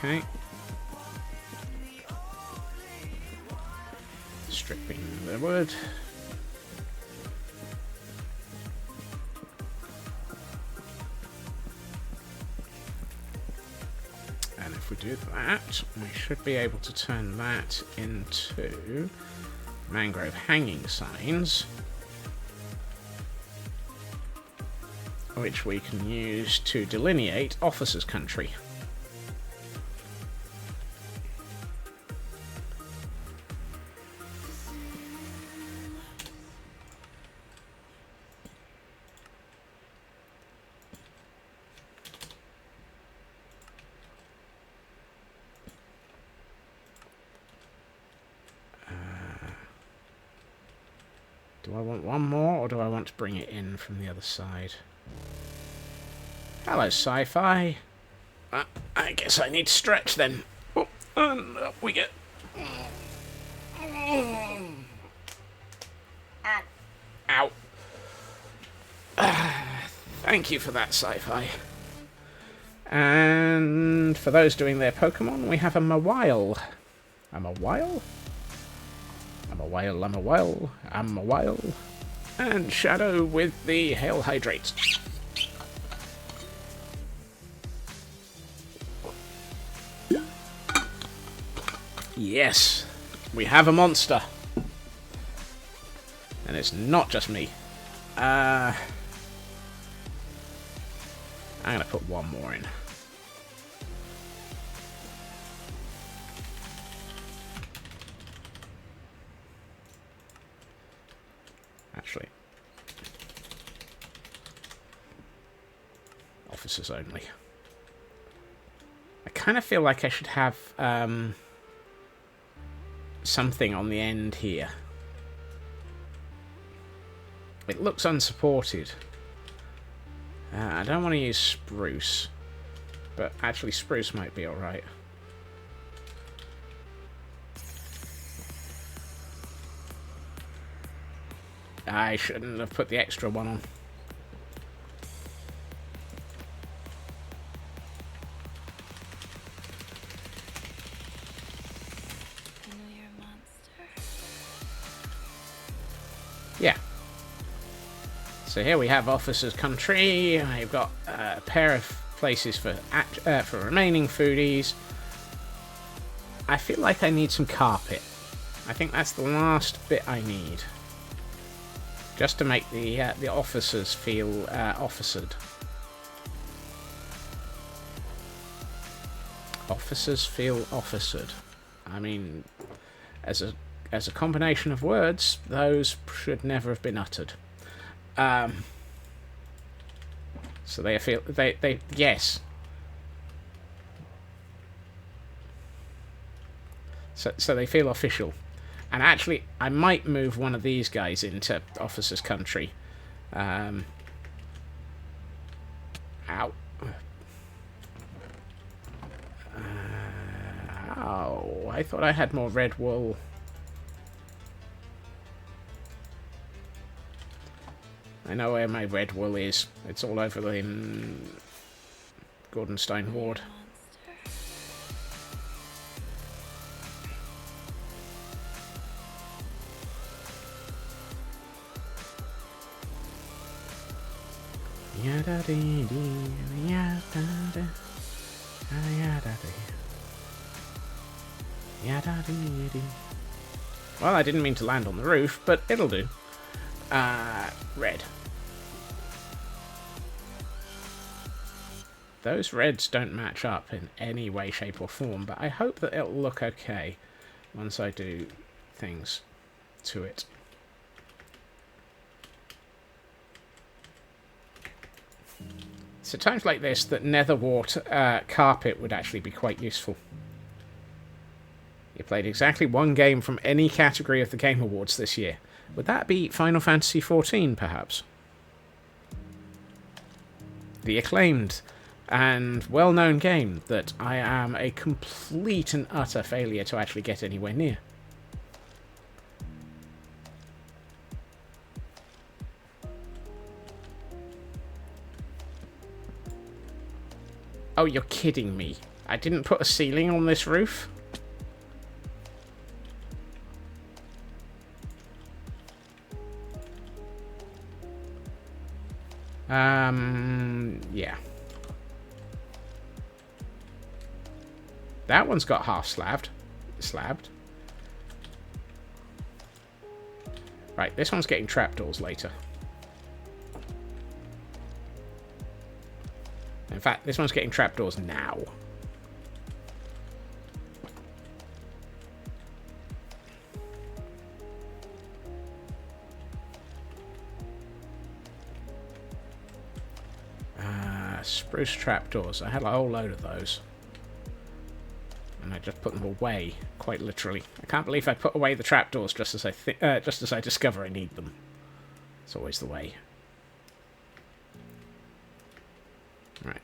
Okay. Stripping the wood. And if we do that, we should be able to turn that into mangrove hanging signs, which we can use to delineate officers' country. Do I want one more, or do I want to bring it in from the other side? Hello, sci-fi. I guess I need to stretch then. Oh, and up we get. Ow. Thank you for that, sci-fi. And for those doing their Pokemon, we have a Mawile. A Mawile? I'm a whale. And Shadow with the Hail Hydrates. Yes, we have a monster. And it's not just me. I'm going to put one more in. Actually, officers only. I kind of feel like I should have something on the end here. It looks unsupported. I don't want to use spruce, but actually spruce might be alright. I shouldn't have put the extra one on. I know you're a monster. Yeah. So here we have Officer's Country. I've got a pair of places for remaining foodies. I feel like I need some carpet. I think that's the last bit I need. Just to make the officers feel officered. Officers feel officered. I mean, as a combination of words, those should never have been uttered. So they feel they yes. So they feel official. And actually, I might move one of these guys into Officer's Country. Ow. Ow. I thought I had more red wool. I know where my red wool is. It's all over the Gordonstein ward. Well, I didn't mean to land on the roof, but it'll do. Red. Those reds don't match up in any way, shape or form, but I hope that it'll look okay once I do things to it. So times like this, that nether wart carpet would actually be quite useful. You played exactly one game from any category of the Game Awards this year. Would that be Final Fantasy XIV, perhaps? The acclaimed and well-known game that I am a complete and utter failure to actually get anywhere near. Oh, you're kidding me. I didn't put a ceiling on this roof? Yeah. That one's got half slabbed. Right, this one's getting trapdoors later. In fact, this one's getting trapdoors now. Spruce trapdoors. I had a whole load of those. And I just put them away, quite literally. I can't believe I put away the trapdoors just as I discover I need them. It's always the way. Right.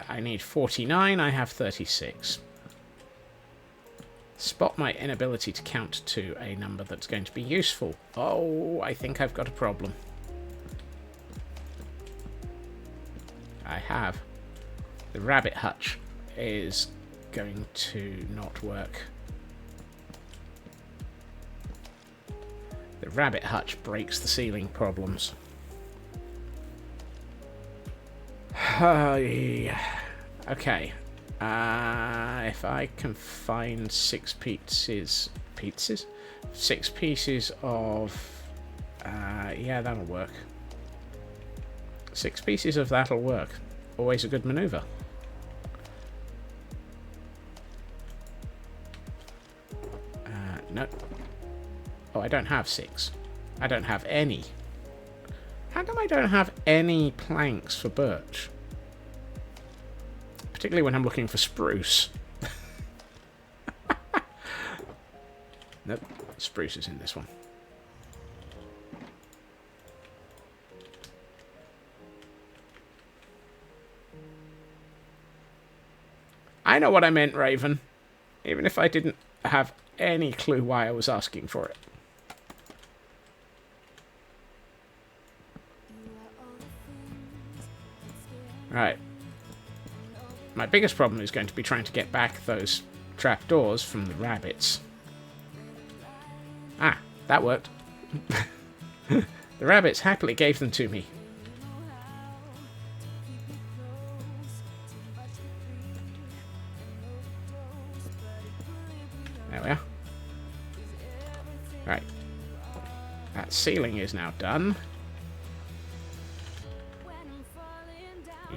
I need 49, I have 36. Spot my inability to count to a number that's going to be useful. Oh, I think I've got a problem. I have. The rabbit hutch is going to not work. The rabbit hutch breaks the ceiling problems. Okay. If I can find 6 pieces... 6 pieces of... yeah, that'll work. 6 pieces of that'll work. Always a good maneuver. No. Oh, I don't have 6. I don't have any. How come I don't have any planks for birch? Particularly when I'm looking for spruce. Nope, spruce is in this one. I know what I meant, Raven. Even if I didn't have any clue why I was asking for it. Right. My biggest problem is going to be trying to get back those trapdoors from the rabbits. Ah, that worked. The rabbits happily gave them to me. There we are. Right. That ceiling is now done.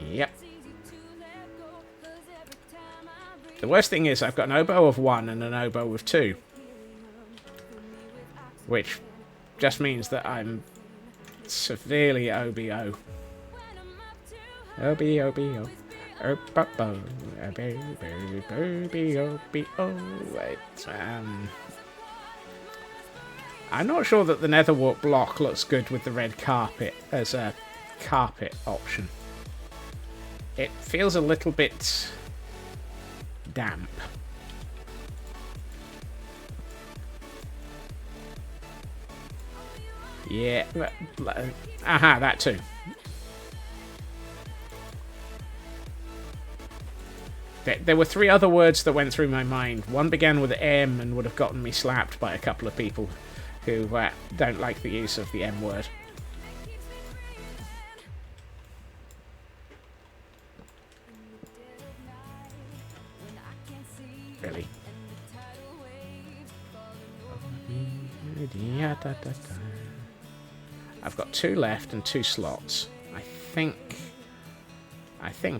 Yep. The worst thing is I've got an oboe of 1 and an oboe of 2. Which just means that I'm severely OBO. OBO. I'm not sure that the netherwart block looks good with the red carpet as a carpet option. It feels a little bit damp. Yeah. Aha, that too. There were 3 other words that went through my mind. One began with M and would have gotten me slapped by a couple of people who don't like the use of the M word. Really? I've got 2 left and 2 slots. I think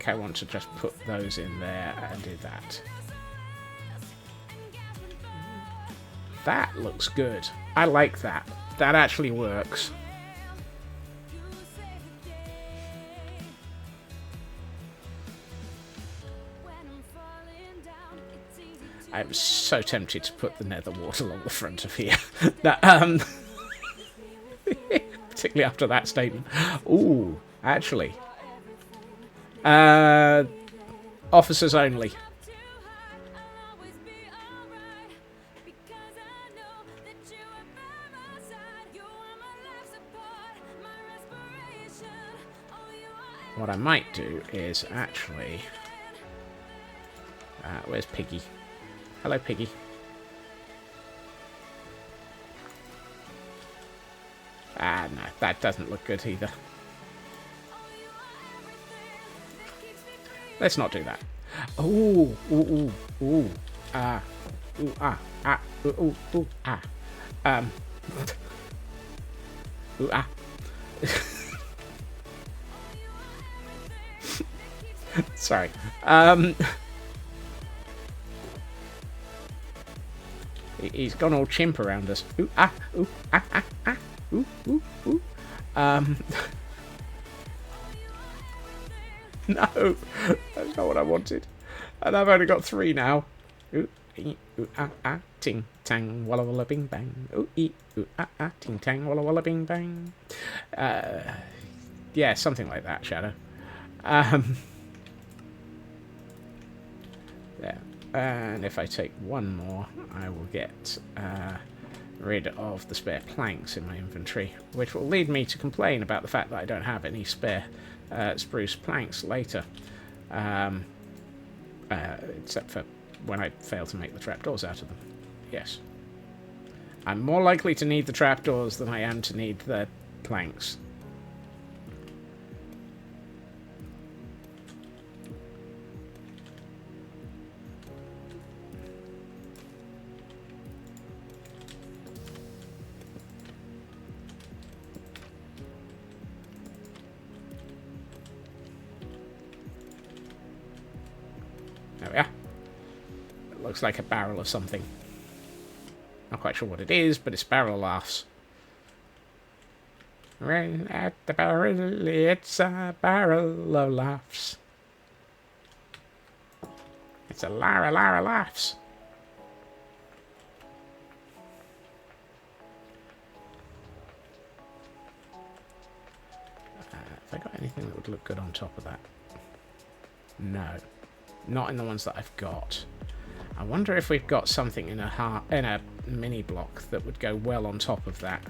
I want to just put those in there and do that. That looks good. I like that. That actually works. I'm so tempted to put the nether wart along the front of here. Particularly after that statement. Ooh, actually. Officers only. What I might do is actually... where's Piggy? Hello, Piggy. Ah, no, that doesn't look good either. Let's not do that. Ooh, ooh, ooh, ooh, ooh, ooh, ooh, ooh, Sorry. He's gone all chimp around us. Ooh, ooh, ooh, ooh, ooh. No, that's not what I wanted. And I've only got 3 now. Ooh, ooh, ting, tang, walla walla bing bang. Ooh, ooh, ting, tang, walla walla bing bang. Yeah, something like that, Shadow. There. And if I take 1 more, I will get rid of the spare planks in my inventory, which will lead me to complain about the fact that I don't have any spare spruce planks later. Except for when I fail to make the trapdoors out of them. Yes. I'm more likely to need the trapdoors than I am to need the planks. There we are. It looks like a barrel of something. Not quite sure what it is, but it's barrel laughs. Right at the barrel, it's a barrel of laughs. It's a Lara laughs. Have I got anything that would look good on top of that? No. Not in the ones that I've got. I wonder if we've got something in a mini block that would go well on top of that.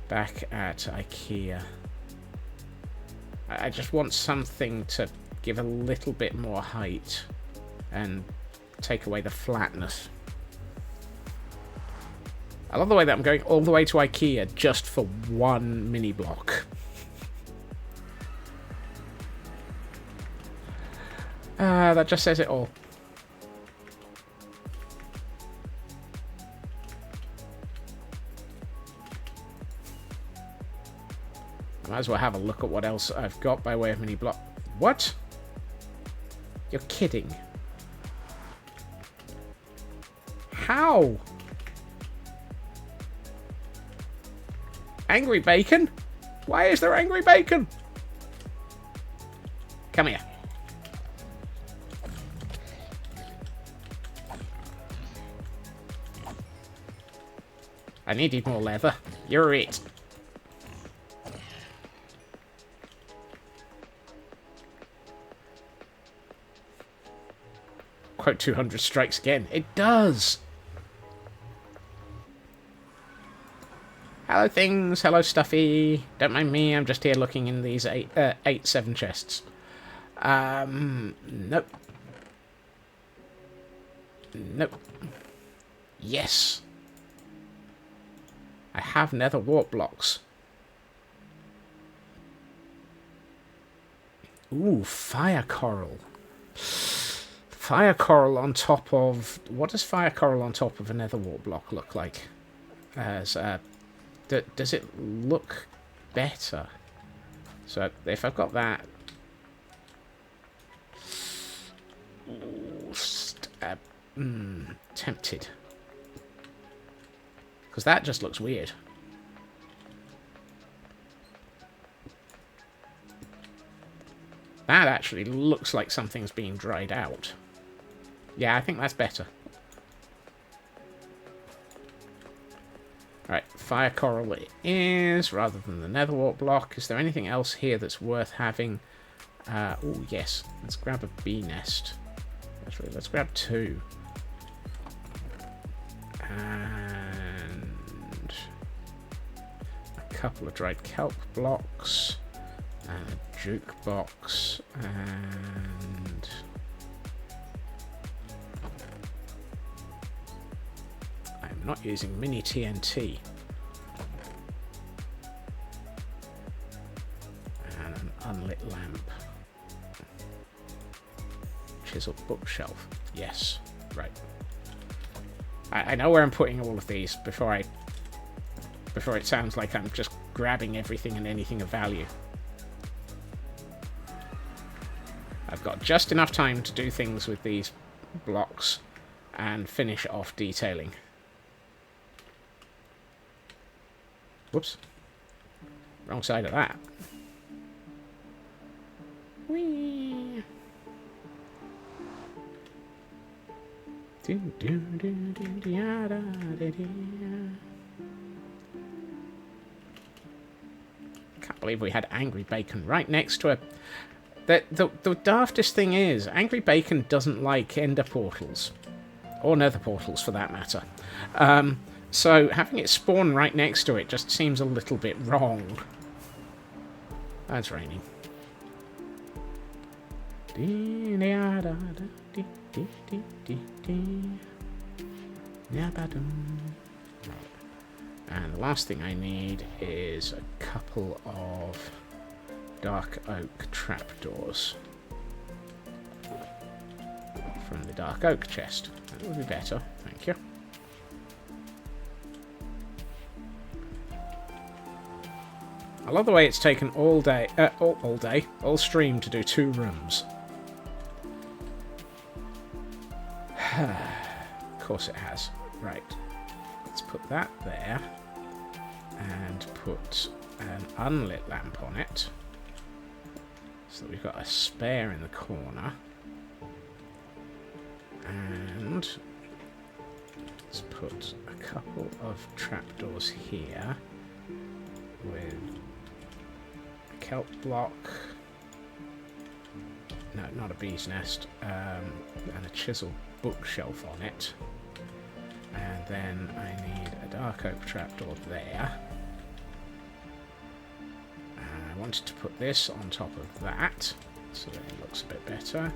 Back at IKEA. I just want something to give a little bit more height and take away the flatness. I love the way that I'm going all the way to IKEA just for 1 mini block. That just says it all. I might as well have a look at what else I've got by way of mini block. What? You're kidding. How? Angry bacon? Why is there angry bacon? Come here. I needed more leather. You're it. Quote 200 strikes again. It does. Hello things. Hello stuffy. Don't mind me. I'm just here looking in these 7 chests. Nope. Nope. Yes. I have nether wart blocks. Ooh, fire coral. Fire coral on top of... What does fire coral on top of a nether wart block look like? As does it look better? So if I've got that... Ooh, tempted. Because that just looks weird. That actually looks like something's being dried out. Yeah, I think that's better. Right, fire coral it is, rather than the netherwort block. Is there anything else here that's worth having? Oh, yes. Let's grab a bee nest. Actually, let's grab 2. And a couple of dried kelp blocks. And a jukebox. And... I'm not using mini TNT. And an unlit lamp. Chiseled bookshelf. Yes. Right. I know where I'm putting all of these before it sounds like I'm just grabbing everything and anything of value. I've got just enough time to do things with these blocks and finish off detailing. Whoops. Wrong side of that. Whee! Can't believe we had Angry Bacon right next to it. The daftest thing is, Angry Bacon doesn't like ender portals. Or nether portals, for that matter. So having it spawn right next to it just seems a little bit wrong. That's raining. And the last thing I need is a couple of dark oak trapdoors from the dark oak chest. That would be better, thank you. I love the way it's taken all stream to do 2 rooms. Of course it has. Right. Let's put that there. And put an unlit lamp on it. So that we've got a spare in the corner. And let's put a couple of trapdoors here. With a kelp block. No, not a bee's nest. And a chisel bookshelf on it. And then I need a dark oak trapdoor there. And I wanted to put this on top of that, so that it looks a bit better.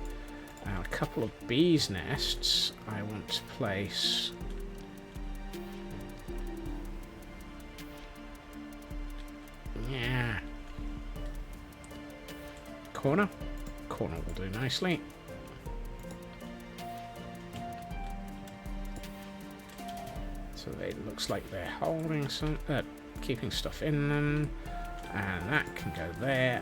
And a couple of bees' nests I want to place... Yeah. Corner will do nicely. So it looks like they're holding some, keeping stuff in them, and that can go there.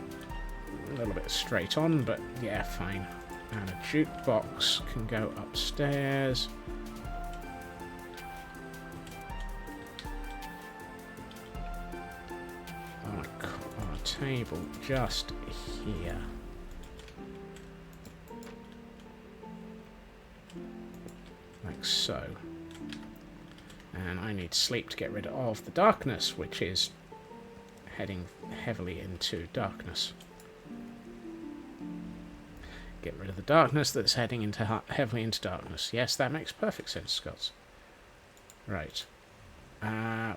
A little bit straight on, but yeah, fine. And a jukebox can go upstairs. On a table just here. Like so. And I need sleep to get rid of the darkness, which is heading heavily into darkness. Get rid of the darkness that's heading into heavily into darkness. Yes, that makes perfect sense, Scots. Right.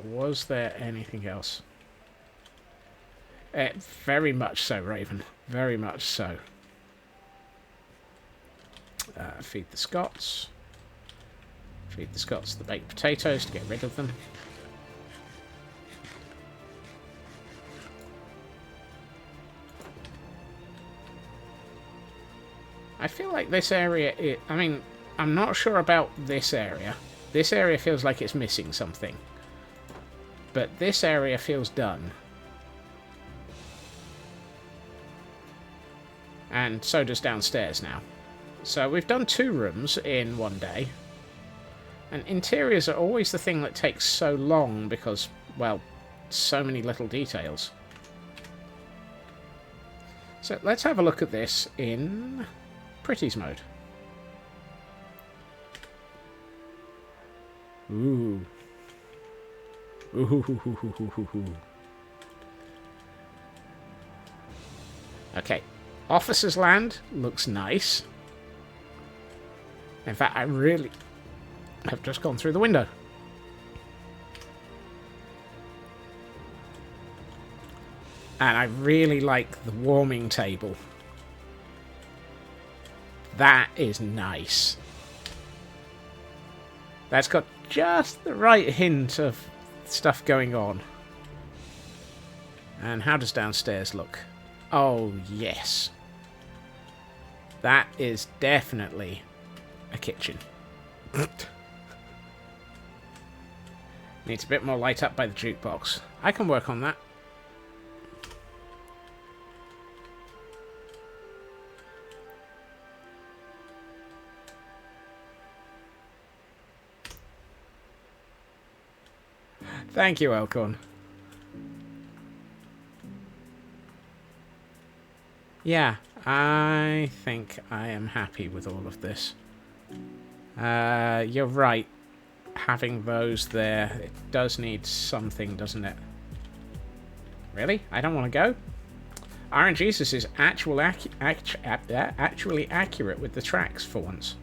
Was there anything else? Very much so, Raven. Very much so. Feed the Scots. Feed the Scots the baked potatoes to get rid of them. I feel like this area... I mean, I'm not sure about this area. This area feels like it's missing something. But this area feels done. And so does downstairs now. So we've done 2 rooms in one day. And interiors are always the thing that takes so long because, well, so many little details. So let's have a look at this in Pretties mode. Ooh. Ooh. Okay. Officer's Land looks nice. In fact, I really have just gone through the window. And I really like the warming table. That is nice. That's got just the right hint of stuff going on. And how does downstairs look? Oh, yes. That is definitely a kitchen. Needs a bit more light up by the jukebox. I can work on that. Thank you, Elcorn. Yeah, I think I am happy with all of this. You're right. Having those there, it does need something, doesn't it? Really? I don't want to go? RNGesus is actually accurate with the tracks for once.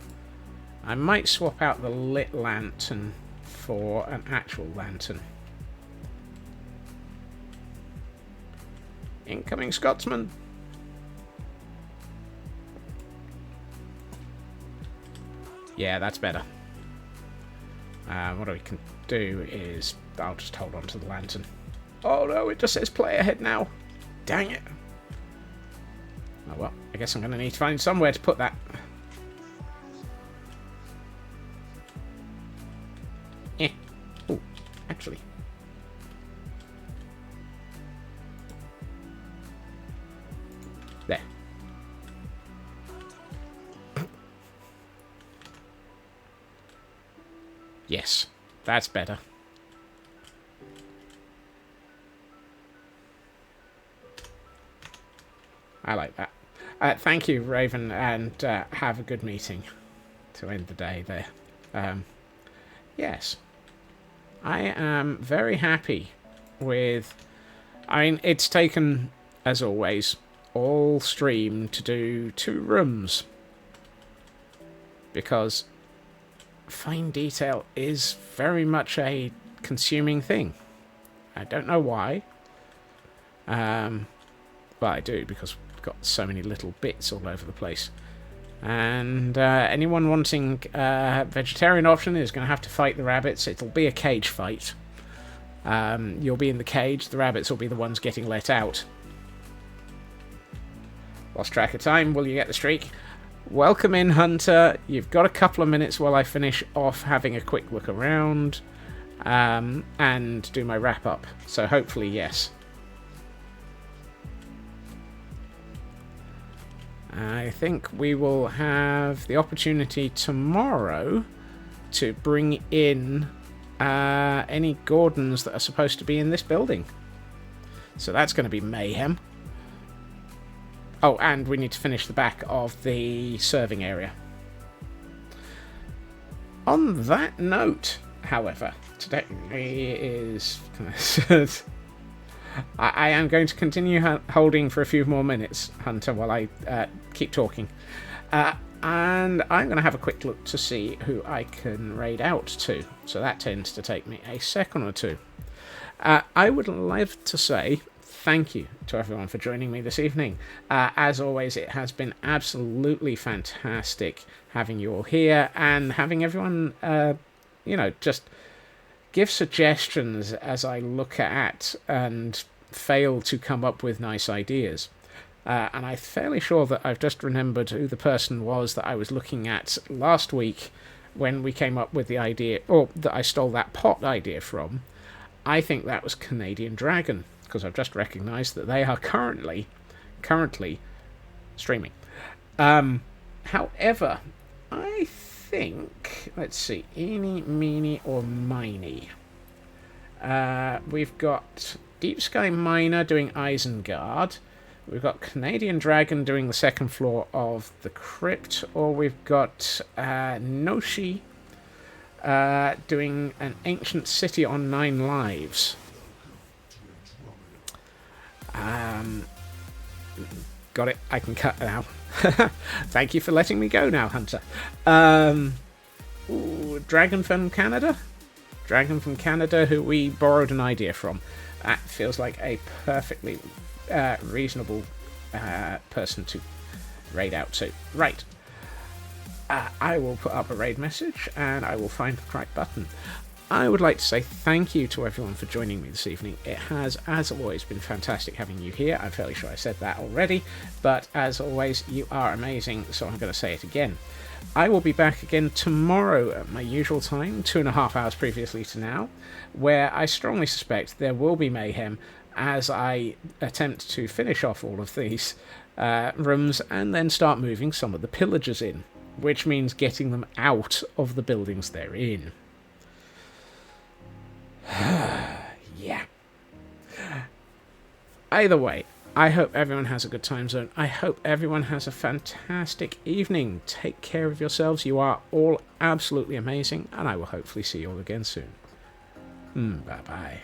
I might swap out the lit lantern for an actual lantern. Incoming Scotsman! Yeah, that's better. What we can do is... I'll just hold on to the lantern. Oh no, it just says play ahead now. Dang it. Oh well, I guess I'm going to need to find somewhere to put that. Oh, actually. There. Yes, that's better. I like that. Thank you, Raven, and have a good meeting to end the day there. Yes. I am very happy with... I mean, it's taken, as always, all stream to do 2 rooms. Because fine detail is very much a consuming thing. I don't know why. But I do, because we've got so many little bits all over the place. And anyone wanting a vegetarian option is going to have to fight the rabbits. It'll be a cage fight. You'll be in the cage. The rabbits will be the ones getting let out. Lost track of time. Will you get the streak? Welcome in, Hunter. You've got a couple of minutes while I finish off having a quick look around and do my wrap-up. So hopefully, yes. I think we will have the opportunity tomorrow to bring in any Gordons that are supposed to be in this building. So that's going to be mayhem. Oh, and we need to finish the back of the serving area. On that note, however, today is... I am going to continue holding for a few more minutes, Hunter, while I keep talking. And I'm going to have a quick look to see who I can raid out to. So that tends to take me a second or two. I would love to say thank you to everyone for joining me this evening. As always, it has been absolutely fantastic having you all here and having everyone, just give suggestions as I look at and fail to come up with nice ideas. And I'm fairly sure that I've just remembered who the person was that I was looking at last week when we came up with the idea, or that I stole that pot idea from. I think that was Canadian Dragon, because I've just recognised that they are currently streaming. However, I think, let's see, eeny, meeny, or miny. We've got Deep Sky Miner doing Isengard. We've got Canadian Dragon doing the second floor of the crypt, or we've got Noshi doing an ancient city on 9 lives. Got it. I can cut now. Thank you for letting me go now, Hunter. Dragon from Canada? Dragon from Canada, who we borrowed an idea from. That feels like a perfectly reasonable person to raid out to. Right. I will put up a raid message, and I will find the correct button. I would like to say thank you to everyone for joining me this evening. It has, as always, been fantastic having you here. I'm fairly sure I said that already, but as always, you are amazing, so I'm going to say it again. I will be back again tomorrow at my usual time, 2.5 hours previously to now, where I strongly suspect there will be mayhem as I attempt to finish off all of these rooms and then start moving some of the pillagers in, which means getting them out of the buildings they're in. Yeah. Either way, I hope everyone has a good time zone. I hope everyone has a fantastic evening. Take care of yourselves. You are all absolutely amazing, and I will hopefully see you all again soon. Bye-bye.